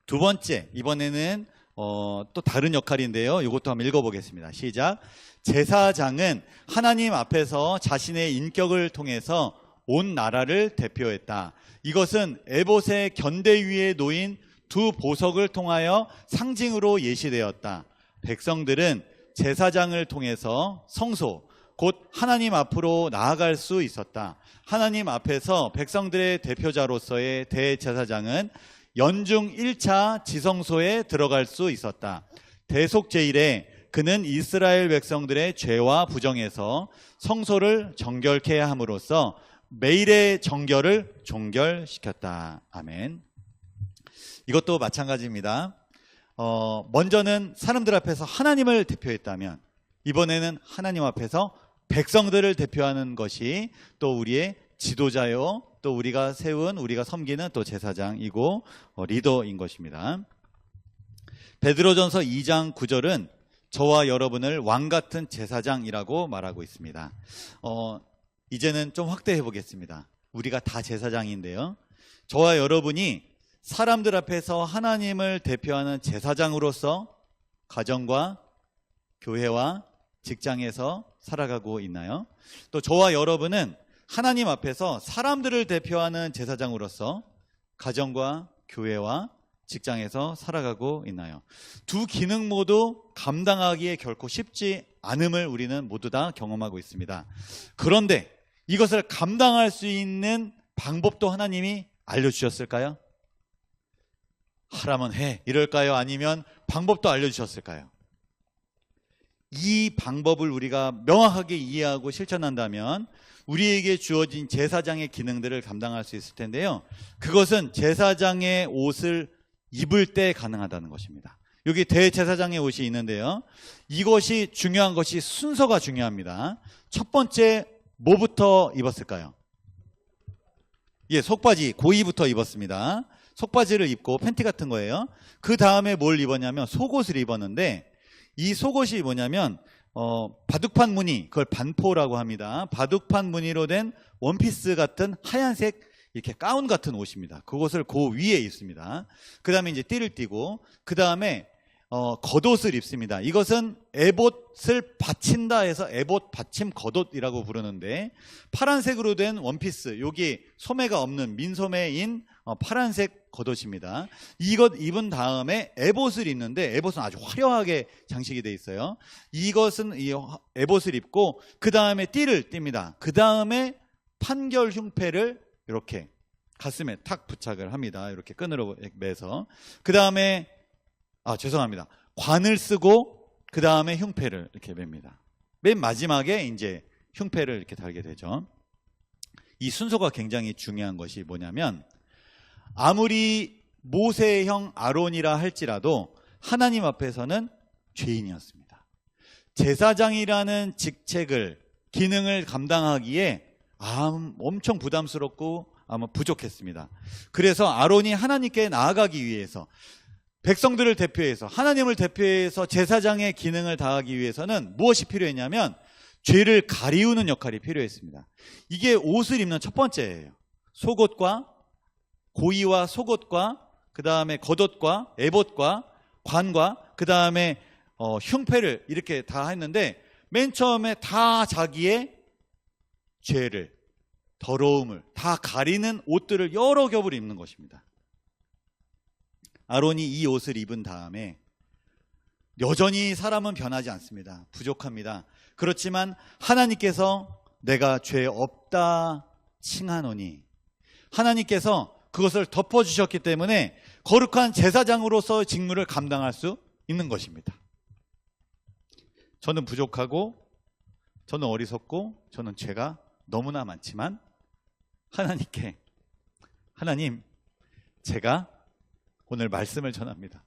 두 번째, 이번에는 또 다른 역할인데요. 이것도 한번 읽어보겠습니다. 시작. 제사장은 하나님 앞에서 자신의 인격을 통해서 온 나라를 대표했다. 이것은 에봇의 견대 위에 놓인 두 보석을 통하여 상징으로 예시되었다. 백성들은 제사장을 통해서 성소, 곧 하나님 앞으로 나아갈 수 있었다. 하나님 앞에서 백성들의 대표자로서의 대제사장은 연중 1차 지성소에 들어갈 수 있었다. 대속제일에 그는 이스라엘 백성들의 죄와 부정에서 성소를 정결케 함으로써 매일의 정결을 종결시켰다. 아멘. 이것도 마찬가지입니다. 먼저는 사람들 앞에서 하나님을 대표했다면 이번에는 하나님 앞에서 백성들을 대표하는 것이 또 우리의 지도자요, 또 우리가 세운, 우리가 섬기는 또 제사장이고 리더인 것입니다. 베드로전서 2장 9절은 저와 여러분을 왕같은 제사장이라고 말하고 있습니다. 이제는 좀 확대해 보겠습니다. 우리가 다 제사장인데요. 저와 여러분이 사람들 앞에서 하나님을 대표하는 제사장으로서 가정과 교회와 직장에서 살아가고 있나요? 또 저와 여러분은 하나님 앞에서 사람들을 대표하는 제사장으로서 가정과 교회와 직장에서 살아가고 있나요? 두 기능 모두 감당하기에 결코 쉽지 않음을 우리는 모두 다 경험하고 있습니다. 그런데 이것을 감당할 수 있는 방법도 하나님이 알려주셨을까요? 하라면 해 이럴까요? 아니면 방법도 알려주셨을까요? 이 방법을 우리가 명확하게 이해하고 실천한다면 우리에게 주어진 제사장의 기능들을 감당할 수 있을 텐데요. 그것은 제사장의 옷을 입을 때 가능하다는 것입니다. 여기 대제사장의 옷이 있는데요. 이것이 중요한 것이 순서가 중요합니다. 첫 번째 뭐부터 입었을까요? 예, 속바지, 고이부터 입었습니다. 속바지를 입고 팬티 같은 거예요. 그 다음에 뭘 입었냐면 속옷을 입었는데 이 속옷이 뭐냐면 바둑판 무늬, 그걸 반포라고 합니다. 바둑판 무늬로 된 원피스 같은 하얀색 이렇게 가운 같은 옷입니다. 그것을 그 위에 입습니다. 그 다음에 이제 띠를 띠고 그 다음에 겉옷을 입습니다. 이것은 에봇을 받친다 해서 에봇 받침 겉옷이라고 부르는데 파란색으로 된 원피스, 여기 소매가 없는 민소매인 파란색 겉옷입니다. 이것 입은 다음에 에봇을 입는데 에봇은 아주 화려하게 장식이 되어 있어요. 이것은 이 에봇을 입고 그 다음에 띠를 띱니다. 그 다음에 판결 흉패를 이렇게 가슴에 탁 부착을 합니다. 이렇게 끈으로 매서 그 다음에 죄송합니다. 관을 쓰고 그 다음에 흉패를 이렇게 맵니다. 맨 마지막에 이제 흉패를 이렇게 달게 되죠. 이 순서가 굉장히 중요한 것이 뭐냐면 아무리 모세의 형 아론이라 할지라도 하나님 앞에서는 죄인이었습니다. 제사장이라는 직책을 기능을 감당하기에 엄청 부담스럽고 아마 부족했습니다. 그래서 아론이 하나님께 나아가기 위해서 백성들을 대표해서 하나님을 대표해서 제사장의 기능을 다하기 위해서는 무엇이 필요했냐면 죄를 가리우는 역할이 필요했습니다. 이게 옷을 입는 첫 번째예요. 속옷과 고이와 속옷과 그 다음에 겉옷과 에봇과 관과 그 다음에 흉패를 이렇게 다 했는데 맨 처음에 다 자기의 죄를 더러움을 다 가리는 옷들을 여러 겹을 입는 것입니다. 아론이 이 옷을 입은 다음에 여전히 사람은 변하지 않습니다. 부족합니다. 그렇지만 하나님께서 내가 죄 없다 칭하노니 하나님께서 그것을 덮어주셨기 때문에 거룩한 제사장으로서 직무를 감당할 수 있는 것입니다. 저는 부족하고 저는 어리석고 저는 죄가 너무나 많지만 하나님께 하나님 제가 오늘 말씀을 전합니다.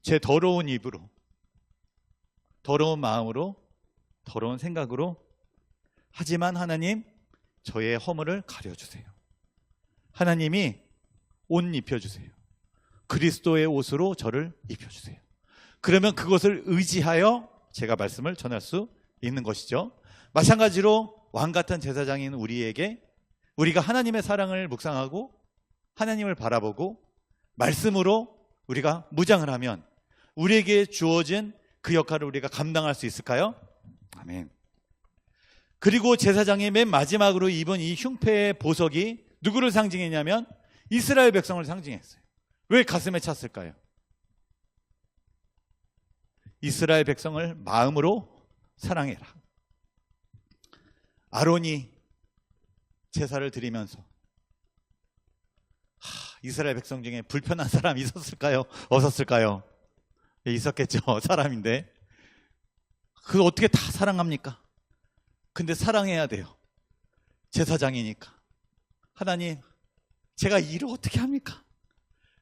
제 더러운 입으로 더러운 마음으로 더러운 생각으로 하지만 하나님 저의 허물을 가려주세요. 하나님이 옷 입혀주세요. 그리스도의 옷으로 저를 입혀주세요. 그러면 그것을 의지하여 제가 말씀을 전할 수 있는 것이죠. 마찬가지로 왕같은 제사장인 우리에게 우리가 하나님의 사랑을 묵상하고 하나님을 바라보고 말씀으로 우리가 무장을 하면 우리에게 주어진 그 역할을 우리가 감당할 수 있을까요? 아멘. 그리고 제사장이 맨 마지막으로 입은 이 흉패의 보석이 누구를 상징했냐면 이스라엘 백성을 상징했어요. 왜 가슴에 찼을까요? 이스라엘 백성을 마음으로 사랑해라. 아론이 제사를 드리면서 이스라엘 백성 중에 불편한 사람이 있었을까요? 없었을까요? 있었겠죠. 사람인데 그거 어떻게 다 사랑합니까? 근데 사랑해야 돼요. 제사장이니까. 하나님, 제가 일을 어떻게 합니까?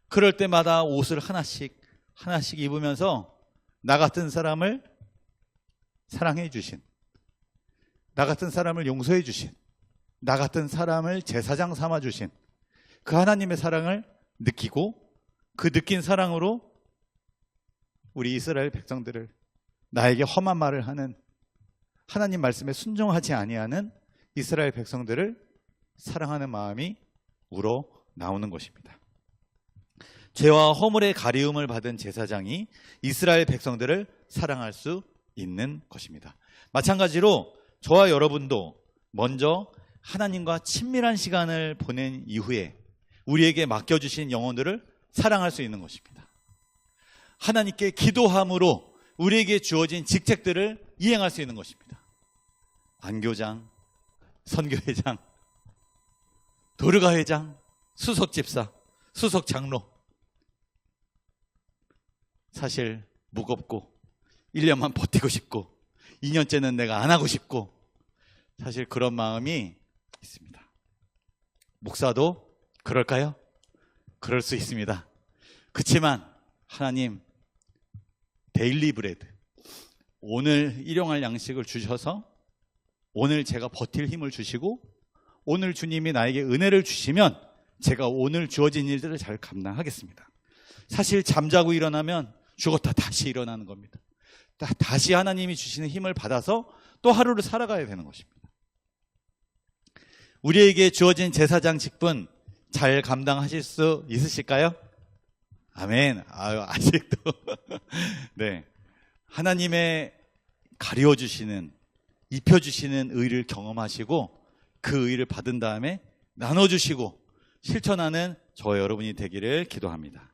그럴 때마다 옷을 하나씩 입으면서 나 같은 사람을 사랑해 주신, 나 같은 사람을 용서해 주신, 나 같은 사람을 제사장 삼아 주신 그 하나님의 사랑을 느끼고, 그 느낀 사랑으로 우리 이스라엘 백성들을, 나에게 험한 말을 하는, 하나님 말씀에 순종하지 아니하는 이스라엘 백성들을 사랑하는 마음이 우러 나오는 것입니다. 죄와 허물의 가리움을 받은 제사장이 이스라엘 백성들을 사랑할 수 있는 것입니다. 마찬가지로 저와 여러분도 먼저 하나님과 친밀한 시간을 보낸 이후에 우리에게 맡겨주신 영혼들을 사랑할 수 있는 것입니다. 하나님께 기도함으로 우리에게 주어진 직책들을 이행할 수 있는 것입니다. 안교장, 선교회장, 도르가회장, 수석집사, 수석장로. 사실 무겁고 1년만 버티고 싶고 2년째는 내가 안 하고 싶고, 사실 그런 마음이 있습니다. 목사도 그럴까요? 그럴 수 있습니다. 그렇지만 하나님, 데일리 브레드, 오늘 일용할 양식을 주셔서 오늘 제가 버틸 힘을 주시고, 오늘 주님이 나에게 은혜를 주시면 제가 오늘 주어진 일들을 잘 감당하겠습니다. 사실 잠자고 일어나면 죽었다 다시 일어나는 겁니다. 다시 하나님이 주시는 힘을 받아서 또 하루를 살아가야 되는 것입니다. 우리에게 주어진 제사장 직분 잘 감당하실 수 있으실까요? 아멘. 아직도 네, 하나님의 가려주시는, 입혀주시는 의를 경험하시고 그 의를 받은 다음에 나눠주시고 실천하는 저와 여러분이 되기를 기도합니다.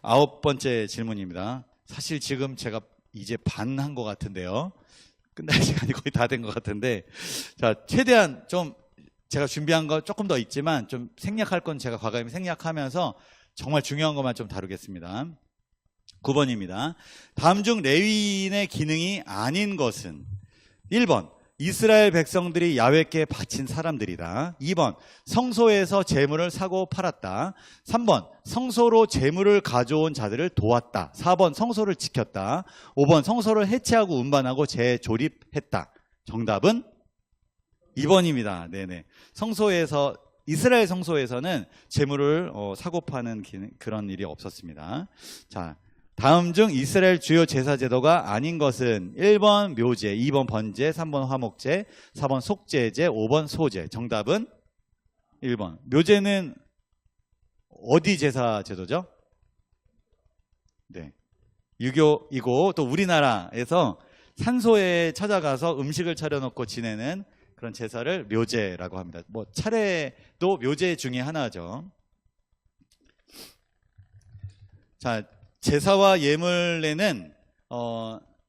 9번째 질문입니다. 사실 지금 제가 이제 반 한 것 같은데요. 끝날 시간이 거의 다 된 것 같은데, 자, 최대한 좀 제가 준비한 거 조금 더 있지만 좀 생략할 건 제가 과감히 생략하면서 정말 중요한 것만 좀 다루겠습니다. 9번입니다. 다음 중 레위인의 기능이 아닌 것은? 1번, 이스라엘 백성들이 야훼께 바친 사람들이다. 2번, 성소에서 재물을 사고 팔았다. 3번, 성소로 재물을 가져온 자들을 도왔다. 4번, 성소를 지켰다. 5번, 성소를 해체하고 운반하고 재조립했다. 정답은 2번입니다. 네네. 성소에서, 이스라엘 성소에서는 재물을 사고 파는 그런 일이 없었습니다. 자, 다음 중 이스라엘 주요 제사 제도가 아닌 것은? 1번 묘제, 2번 번제, 3번 화목제, 4번 속죄제, 5번 소제. 정답은 1번. 묘제는 어디 제사 제도죠? 네, 유교이고, 또 우리나라에서 산소에 찾아가서 음식을 차려놓고 지내는 그런 제사를 묘제라고 합니다. 뭐 차례도 묘제 중에 하나죠. 자, 제사와 예물에는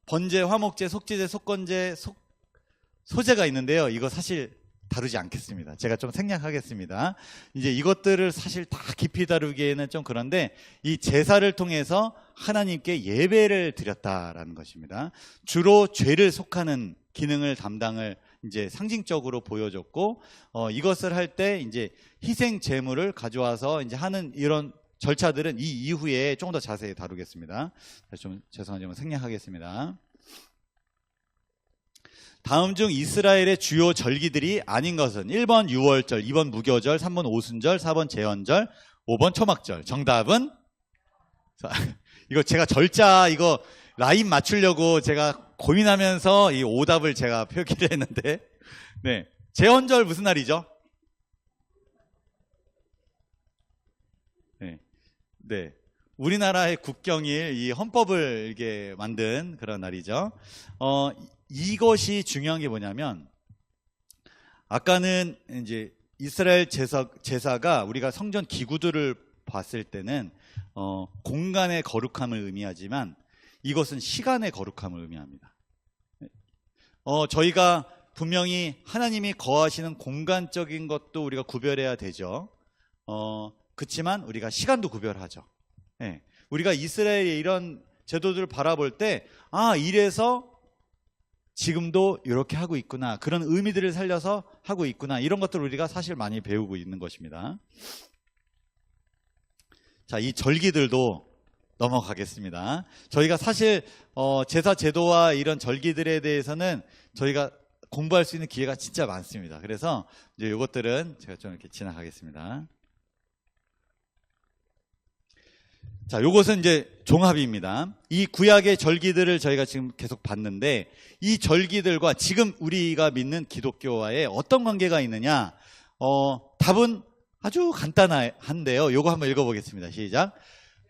번제, 화목제, 속죄제, 속건제, 소제가 있는데요. 이거 사실 다루지 않겠습니다. 제가 좀 생략하겠습니다. 이제 이것들을 사실 다 깊이 다루기에는 좀 그런데, 이 제사를 통해서 하나님께 예배를 드렸다라는 것입니다. 주로 죄를 속하는 기능을 담당을 이제 상징적으로 보여줬고, 이것을 할 때 이제 희생 제물을 가져와서 이제 하는 이런 절차들은 이 이후에 조금 더 자세히 다루겠습니다. 좀 죄송하지만 생략하겠습니다. 다음 중 이스라엘의 주요 절기들이 아닌 것은? 1번 유월절, 2번 무교절, 3번 오순절, 4번 제헌절, 5번 초막절. 정답은? 이거 제가 절자 이거 라인 맞추려고 제가 고민하면서 이 오답을 제가 표기를 했는데, 네, 제헌절 무슨 날이죠? 네, 우리나라의 국경일, 이 헌법을 이게 만든 그런 날이죠. 이것이 중요한 게 뭐냐면, 아까는 이제 이스라엘 제사가 우리가 성전 기구들을 봤을 때는 공간의 거룩함을 의미하지만, 이것은 시간의 거룩함을 의미합니다. 저희가 분명히 하나님이 거하시는 공간적인 것도 우리가 구별해야 되죠. 그렇지만 우리가 시간도 구별하죠. 네. 우리가 이스라엘의 이런 제도들을 바라볼 때, 이래서 지금도 이렇게 하고 있구나. 그런 의미들을 살려서 하고 있구나. 이런 것들을 우리가 사실 많이 배우고 있는 것입니다. 자, 이 절기들도 넘어가겠습니다. 저희가 사실 제사 제도와 이런 절기들에 대해서는 저희가 공부할 수 있는 기회가 진짜 많습니다. 그래서 이제 이것들은 제가 좀 이렇게 지나가겠습니다. 자, 요것은 이제 종합입니다. 이 구약의 절기들을 저희가 지금 계속 봤는데 이 절기들과 지금 우리가 믿는 기독교와의 어떤 관계가 있느냐? 답은 아주 간단한데요. 요거 한번 읽어보겠습니다. 시작.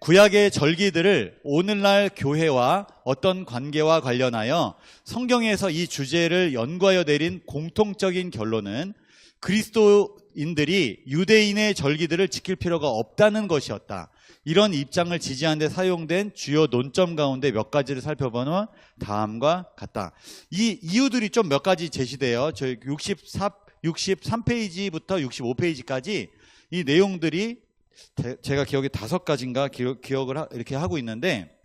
구약의 절기들을 오늘날 교회와 어떤 관계와 관련하여 성경에서 이 주제를 연구하여 내린 공통적인 결론은 그리스도인들이 유대인의 절기들을 지킬 필요가 없다는 것이었다. 이런 입장을 지지하는 데 사용된 주요 논점 가운데 몇 가지를 살펴보면 다음과 같다. 이 이유들이 좀 몇 가지 제시돼요. 저희 63페이지부터 65페이지까지 이 내용들이 제가 기억에 5가지인가 기억을 이렇게 하고 있는데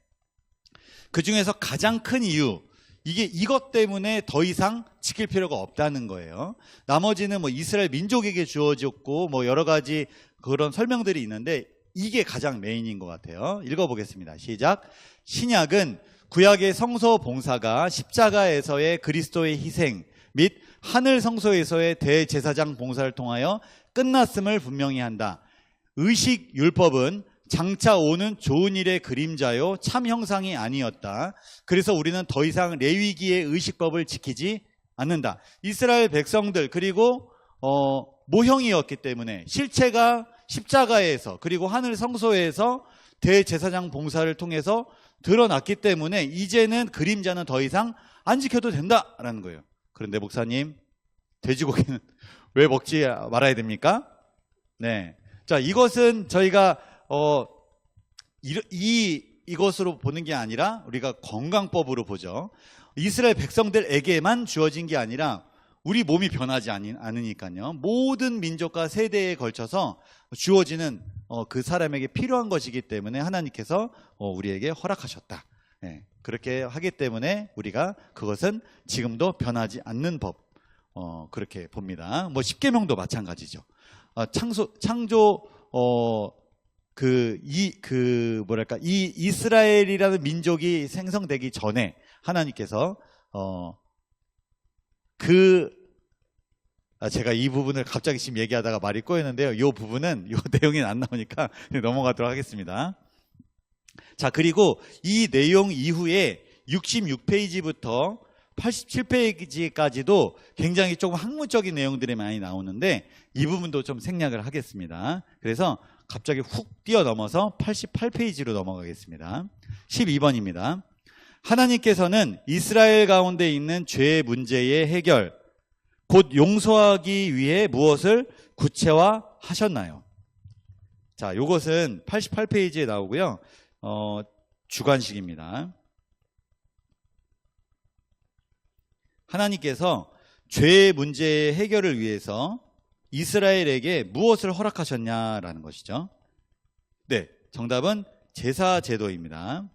그 중에서 가장 큰 이유, 이것 때문에 더 이상 지킬 필요가 없다는 거예요. 나머지는 뭐 이스라엘 민족에게 주어졌고 뭐 여러 가지 그런 설명들이 있는데 이게 가장 메인인 것 같아요. 읽어보겠습니다. 시작. 신약은 구약의 성소 봉사가 십자가에서의 그리스도의 희생 및 하늘 성소에서의 대제사장 봉사를 통하여 끝났음을 분명히 한다. 의식 율법은 장차 오는 좋은 일의 그림자요 참 형상이 아니었다. 그래서 우리는 더 이상 레위기의 의식법을 지키지 않는다. 이스라엘 백성들 그리고 모형이었기 때문에 실체가 십자가에서 그리고 하늘 성소에서 대제사장 봉사를 통해서 드러났기 때문에 이제는 그림자는 더 이상 안 지켜도 된다라는 거예요. 그런데 목사님, 돼지고기는 왜 먹지 말아야 됩니까? 네. 자, 이것은 저희가 이것으로 보는 게 아니라 우리가 건강법으로 보죠. 이스라엘 백성들에게만 주어진 게 아니라 우리 몸이 변하지 않으니까요. 모든 민족과 세대에 걸쳐서 주어지는 그 사람에게 필요한 것이기 때문에 하나님께서 우리에게 허락하셨다. 네, 그렇게 하기 때문에 우리가 그것은 지금도 변하지 않는 법 그렇게 봅니다. 뭐 십계명도 마찬가지죠. 창조 이 이스라엘이라는 민족이 생성되기 전에 하나님께서 제가 이 부분을 갑자기 지금 얘기하다가 말이 꼬였는데요. 이 부분은 이 내용이 안 나오니까 넘어가도록 하겠습니다. 자, 그리고 이 내용 이후에 66페이지부터 87페이지까지도 굉장히 조금 학문적인 내용들이 많이 나오는데 이 부분도 좀 생략을 하겠습니다. 그래서 갑자기 훅 뛰어넘어서 88페이지로 넘어가겠습니다. 12번입니다. 하나님께서는 이스라엘 가운데 있는 죄 문제의 해결, 곧 용서하기 위해 무엇을 구체화하셨나요? 자, 이것은 88페이지에 나오고요. 주관식입니다. 하나님께서 죄의 문제의 해결을 위해서 이스라엘에게 무엇을 허락하셨냐라는 것이죠. 네, 정답은 제사제도입니다.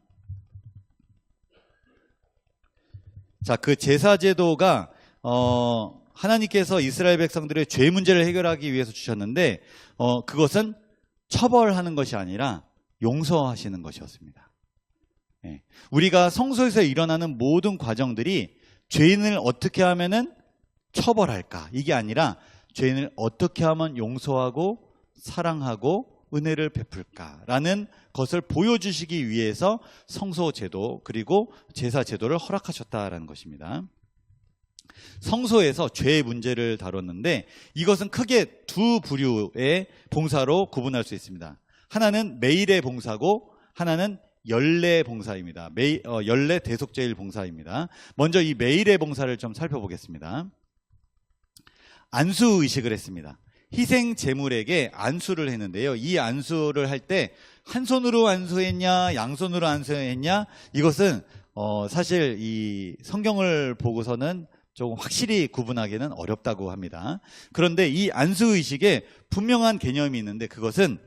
자, 그 제사제도가 하나님께서 이스라엘 백성들의 죄 문제를 해결하기 위해서 주셨는데 그것은 처벌하는 것이 아니라 용서하시는 것이었습니다. 네. 우리가 성소에서 일어나는 모든 과정들이 죄인을 어떻게 하면은 처벌할까? 이게 아니라 죄인을 어떻게 하면 용서하고 사랑하고 은혜를 베풀까라는 것을 보여주시기 위해서 성소제도 그리고 제사제도를 허락하셨다라는 것입니다. 성소에서 죄의 문제를 다뤘는데 이것은 크게 두 부류의 봉사로 구분할 수 있습니다. 하나는 매일의 봉사고 하나는 연례 봉사입니다. 연례 대속죄일 봉사입니다. 먼저 이 매일의 봉사를 좀 살펴보겠습니다. 안수 의식을 했습니다. 희생 제물에게 안수를 했는데요. 이 안수를 할 때 한 손으로 안수했냐 양손으로 안수했냐 이것은 사실 이 성경을 보고서는 조금 확실히 구분하기는 어렵다고 합니다. 그런데 이 안수 의식에 분명한 개념이 있는데 그것은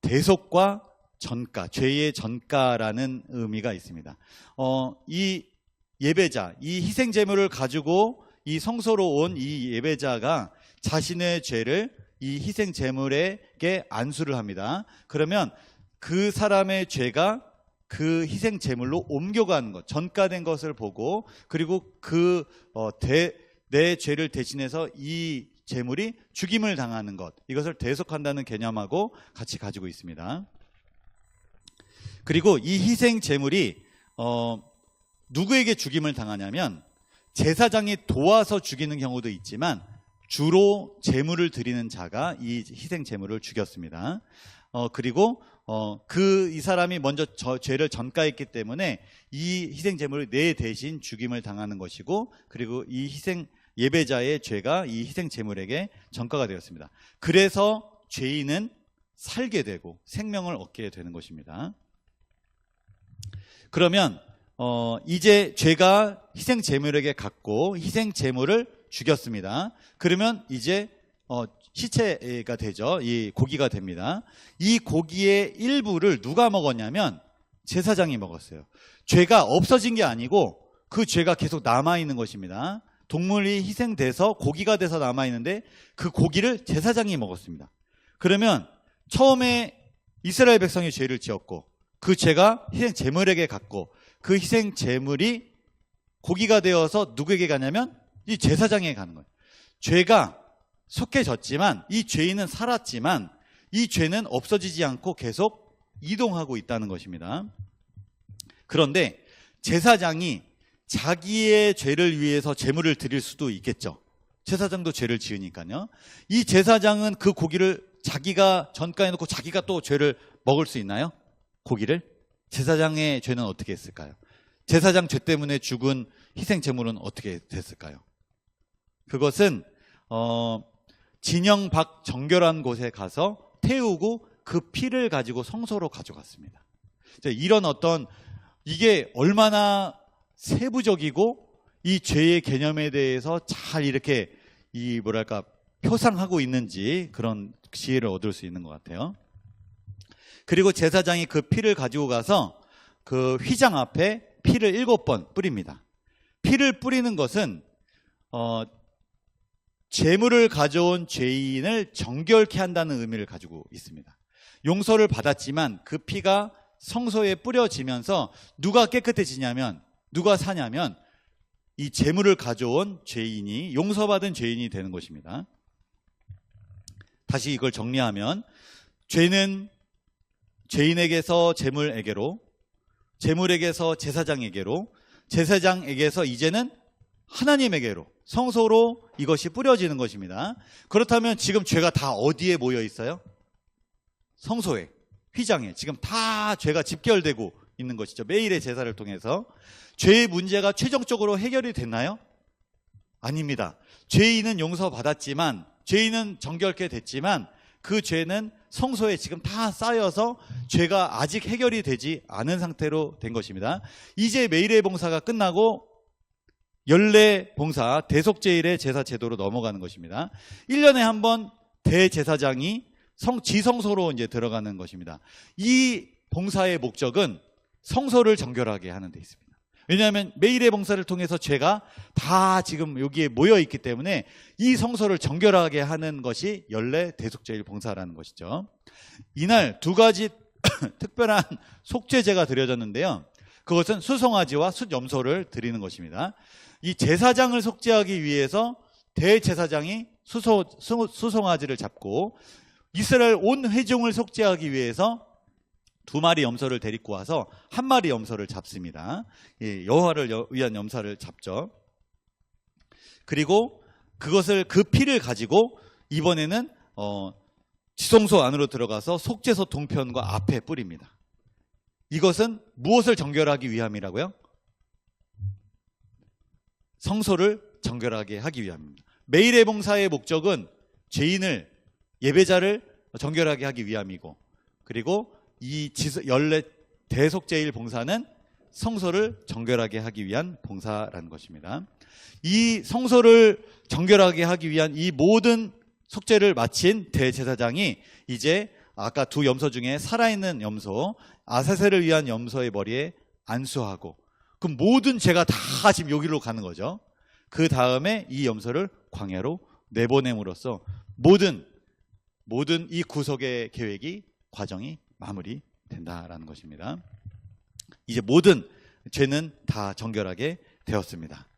대속과 전가, 죄의 전가라는 의미가 있습니다. 이 예배자, 이 희생 제물을 가지고 이 성소로 온 이 예배자가 자신의 죄를 이 희생 제물에게 안수를 합니다. 그러면 그 사람의 죄가 그 희생 제물로 옮겨가는 것, 전가된 것을 보고, 그리고 내 죄를 대신해서 이 제물이 죽임을 당하는 것, 이것을 대속한다는 개념하고 같이 가지고 있습니다. 그리고 이 희생 제물이 누구에게 죽임을 당하냐면 제사장이 도와서 죽이는 경우도 있지만 주로 제물을 드리는 자가 이 희생 제물을 죽였습니다. 그리고 이 사람이 먼저 죄를 전가했기 때문에 이 희생 제물이 내 대신 죽임을 당하는 것이고, 그리고 이 희생 예배자의 죄가 이 희생 제물에게 전가가 되었습니다. 그래서 죄인은 살게 되고 생명을 얻게 되는 것입니다. 그러면 이제 죄가 희생 제물에게 갔고 희생 제물을 죽였습니다. 그러면 이제 시체가 되죠. 이 고기가 됩니다. 이 고기의 일부를 누가 먹었냐면 제사장이 먹었어요. 죄가 없어진 게 아니고 그 죄가 계속 남아있는 것입니다. 동물이 희생돼서 고기가 돼서 남아있는데 그 고기를 제사장이 먹었습니다. 그러면 처음에 이스라엘 백성이 죄를 지었고 그 죄가 희생 제물에게 갔고 그 희생 제물이 고기가 되어서 누구에게 가냐면 이 제사장에게 가는 거예요. 죄가 속해졌지만 이 죄인은 살았지만 이 죄는 없어지지 않고 계속 이동하고 있다는 것입니다. 그런데 제사장이 자기의 죄를 위해서 제물을 드릴 수도 있겠죠. 제사장도 죄를 지으니까요. 이 제사장은 그 고기를 자기가 전가해놓고 자기가 또 죄를 먹을 수 있나요? 고기를? 제사장의 죄는 어떻게 했을까요? 제사장 죄 때문에 죽은 희생 제물은 어떻게 됐을까요? 그것은 진영 밖 정결한 곳에 가서 태우고 그 피를 가지고 성소로 가져갔습니다. 이런 이게 얼마나 세부적이고 이 죄의 개념에 대해서 잘 이렇게 표상하고 있는지 그런 지혜를 얻을 수 있는 것 같아요. 그리고 제사장이 그 피를 가지고 가서 그 휘장 앞에 피를 7번 뿌립니다. 피를 뿌리는 것은 제물을 가져온 죄인을 정결케 한다는 의미를 가지고 있습니다. 용서를 받았지만 그 피가 성소에 뿌려지면서 누가 깨끗해지냐면, 누가 사냐면 이 제물을 가져온 죄인이, 용서받은 죄인이 되는 것입니다. 다시 이걸 정리하면 죄는 죄인에게서 제물에게로, 제물에게서 제사장에게로, 제사장에게서 이제는 하나님에게로, 성소로 이것이 뿌려지는 것입니다. 그렇다면 지금 죄가 다 어디에 모여 있어요? 성소에, 휘장에 지금 다 죄가 집결되고 있는 것이죠. 매일의 제사를 통해서. 죄의 문제가 최종적으로 해결이 됐나요? 아닙니다. 죄인은 용서받았지만, 죄인은 정결케 됐지만 그 죄는 성소에 지금 다 쌓여서 죄가 아직 해결이 되지 않은 상태로 된 것입니다. 이제 매일의 봉사가 끝나고 연례 봉사, 대속제일의 제사 제도로 넘어가는 것입니다. 1년에 한 번 대제사장이 지성소로 이제 들어가는 것입니다. 이 봉사의 목적은 성소를 정결하게 하는 데 있습니다. 왜냐하면 매일의 봉사를 통해서 죄가 다 지금 여기에 모여 있기 때문에 이 성소를 정결하게 하는 것이 연례 대속제일 봉사라는 것이죠. 이날 두 가지 특별한 속죄제가 드려졌는데요. 그것은 수송아지와 숫염소를 드리는 것입니다. 이 제사장을 속죄하기 위해서 대제사장이 수송아지를 잡고, 이스라엘 온 회중을 속죄하기 위해서 2마리 염소를 데리고 와서 1마리 염소를 잡습니다. 여호와를 위한 염소를 잡죠. 그리고 그 피를 가지고 이번에는 지성소 안으로 들어가서 속죄소 동편과 앞에 뿌립니다. 이것은 무엇을 정결하기 위함이라고요? 성소를 정결하게 하기 위함입니다. 매일의 봉사의 목적은 죄인을, 예배자를 정결하게 하기 위함이고, 그리고 이 연례 대속제일 봉사는 성소를 정결하게 하기 위한 봉사라는 것입니다. 이 성소를 정결하게 하기 위한 이 모든 속죄를 마친 대제사장이 이제 아까 2 염소 중에 살아있는 염소, 아사셀을 위한 염소의 머리에 안수하고, 그럼 모든 죄가 다 지금 여기로 가는 거죠. 그 다음에 이 염소를 광야로 내보냄으로써 모든 이 구속의 계획이 과정이 마무리된다라는 것입니다. 이제 모든 죄는 다 정결하게 되었습니다.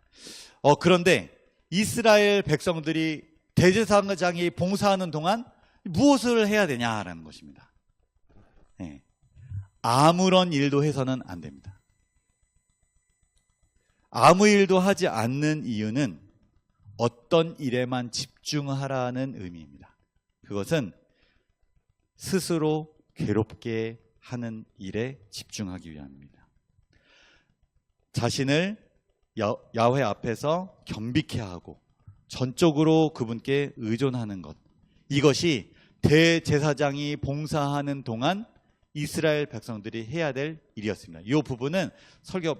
그런데 이스라엘 백성들이 대제사장이 봉사하는 동안 무엇을 해야 되냐라는 것입니다. 네. 아무런 일도 해서는 안 됩니다. 아무 일도 하지 않는 이유는 어떤 일에만 집중하라는 의미입니다. 그것은 스스로 괴롭게 하는 일에 집중하기 위함입니다. 자신을 야훼 앞에서 겸비케 하고 전적으로 그분께 의존하는 것, 이것이 대제사장이 봉사하는 동안 이스라엘 백성들이 해야 될 일이었습니다. 이 부분은 설교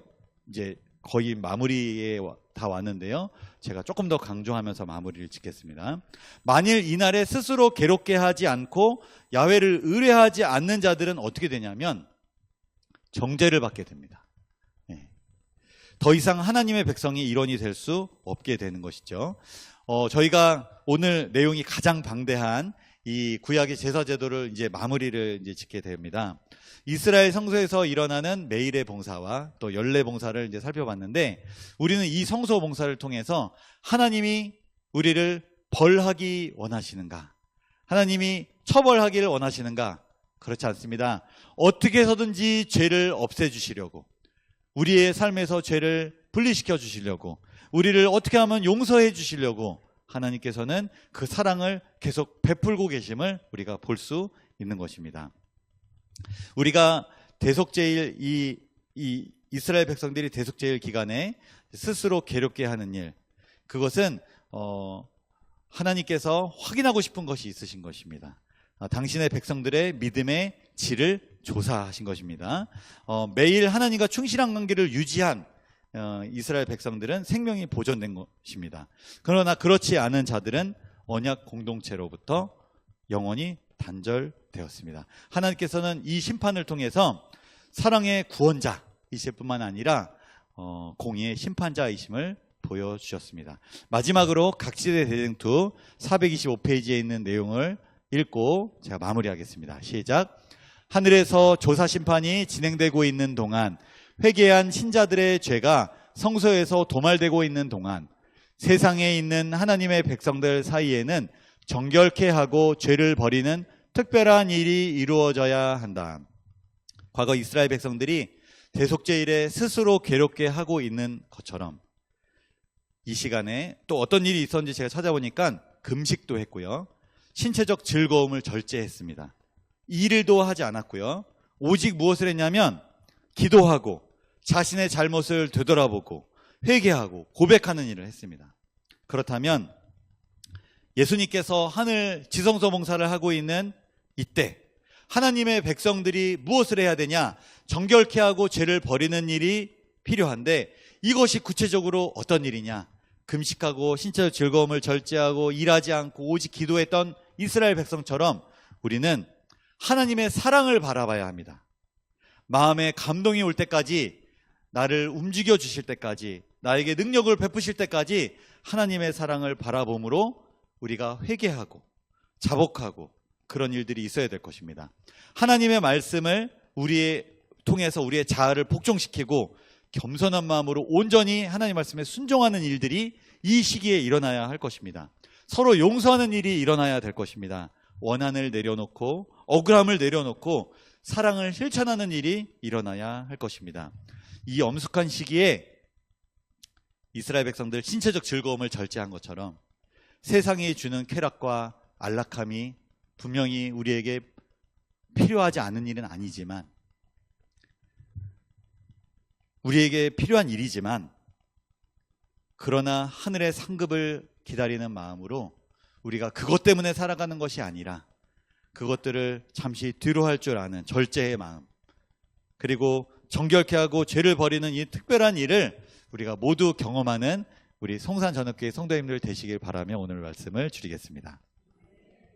이제 거의 마무리에 다 왔는데요. 제가 조금 더 강조하면서 마무리를 짓겠습니다. 만일 이날에 스스로 괴롭게 하지 않고 야훼를 의뢰하지 않는 자들은 어떻게 되냐면 정죄를 받게 됩니다. 더 이상 하나님의 백성이 일원이 될 수 없게 되는 것이죠. 저희가 오늘 내용이 가장 방대한 이 구약의 제사 제도를 이제 마무리를 이제 짓게 됩니다. 이스라엘 성소에서 일어나는 매일의 봉사와 또 연례 봉사를 이제 살펴봤는데, 우리는 이 성소 봉사를 통해서 하나님이 우리를 벌하기 원하시는가? 하나님이 처벌하기를 원하시는가? 그렇지 않습니다. 어떻게 해서든지 죄를 없애주시려고, 우리의 삶에서 죄를 분리시켜 주시려고, 우리를 어떻게 하면 용서해 주시려고 하나님께서는 그 사랑을 계속 베풀고 계심을 우리가 볼 수 있는 것입니다. 우리가 대속죄일 이 이스라엘 백성들이 대속죄일 기간에 스스로 괴롭게 하는 일, 그것은 하나님께서 확인하고 싶은 것이 있으신 것입니다. 당신의 백성들의 믿음의 질을 조사하신 것입니다. 매일 하나님과 충실한 관계를 유지한 이스라엘 백성들은 생명이 보존된 것입니다. 그러나 그렇지 않은 자들은 언약 공동체로부터 영원히 단절되었습니다. 하나님께서는 이 심판을 통해서 사랑의 구원자이실 뿐만 아니라 공의의 심판자이심을 보여주셨습니다. 마지막으로 각지대 대쟁투 425페이지에 있는 내용을 읽고 제가 마무리하겠습니다. 시작. 하늘에서 조사 심판이 진행되고 있는 동안, 회개한 신자들의 죄가 성소에서 도말되고 있는 동안, 세상에 있는 하나님의 백성들 사이에는 정결케 하고 죄를 버리는 특별한 일이 이루어져야 한다. 과거 이스라엘 백성들이 대속죄일에 스스로 괴롭게 하고 있는 것처럼 이 시간에 또 어떤 일이 있었는지 제가 찾아보니까 금식도 했고요, 신체적 즐거움을 절제했습니다. 일도 하지 않았고요, 오직 무엇을 했냐면 기도하고 자신의 잘못을 되돌아보고 회개하고 고백하는 일을 했습니다. 그렇다면 예수님께서 하늘 지성소 봉사를 하고 있는 이때 하나님의 백성들이 무엇을 해야 되냐? 정결케 하고 죄를 버리는 일이 필요한데, 이것이 구체적으로 어떤 일이냐? 금식하고 신체적 즐거움을 절제하고 일하지 않고 오직 기도했던 이스라엘 백성처럼 우리는 하나님의 사랑을 바라봐야 합니다. 마음에 감동이 올 때까지, 나를 움직여 주실 때까지, 나에게 능력을 베푸실 때까지 하나님의 사랑을 바라봄으로 우리가 회개하고 자복하고 그런 일들이 있어야 될 것입니다. 하나님의 말씀을 통해서 우리의 자아를 복종시키고 겸손한 마음으로 온전히 하나님 말씀에 순종하는 일들이 이 시기에 일어나야 할 것입니다. 서로 용서하는 일이 일어나야 될 것입니다. 원한을 내려놓고 억울함을 내려놓고 사랑을 실천하는 일이 일어나야 할 것입니다. 이 엄숙한 시기에 이스라엘 백성들 신체적 즐거움을 절제한 것처럼 세상이 주는 쾌락과 안락함이 분명히 우리에게 필요하지 않은 일은 아니지만, 우리에게 필요한 일이지만, 그러나 하늘의 상급을 기다리는 마음으로 우리가 그것 때문에 살아가는 것이 아니라 그것들을 잠시 뒤로 할 줄 아는 절제의 마음, 그리고 정결케 하고 죄를 버리는 이 특별한 일을 우리가 모두 경험하는 우리 송산 전업교회 성도님들 되시길 바라며 오늘 말씀을 줄이겠습니다.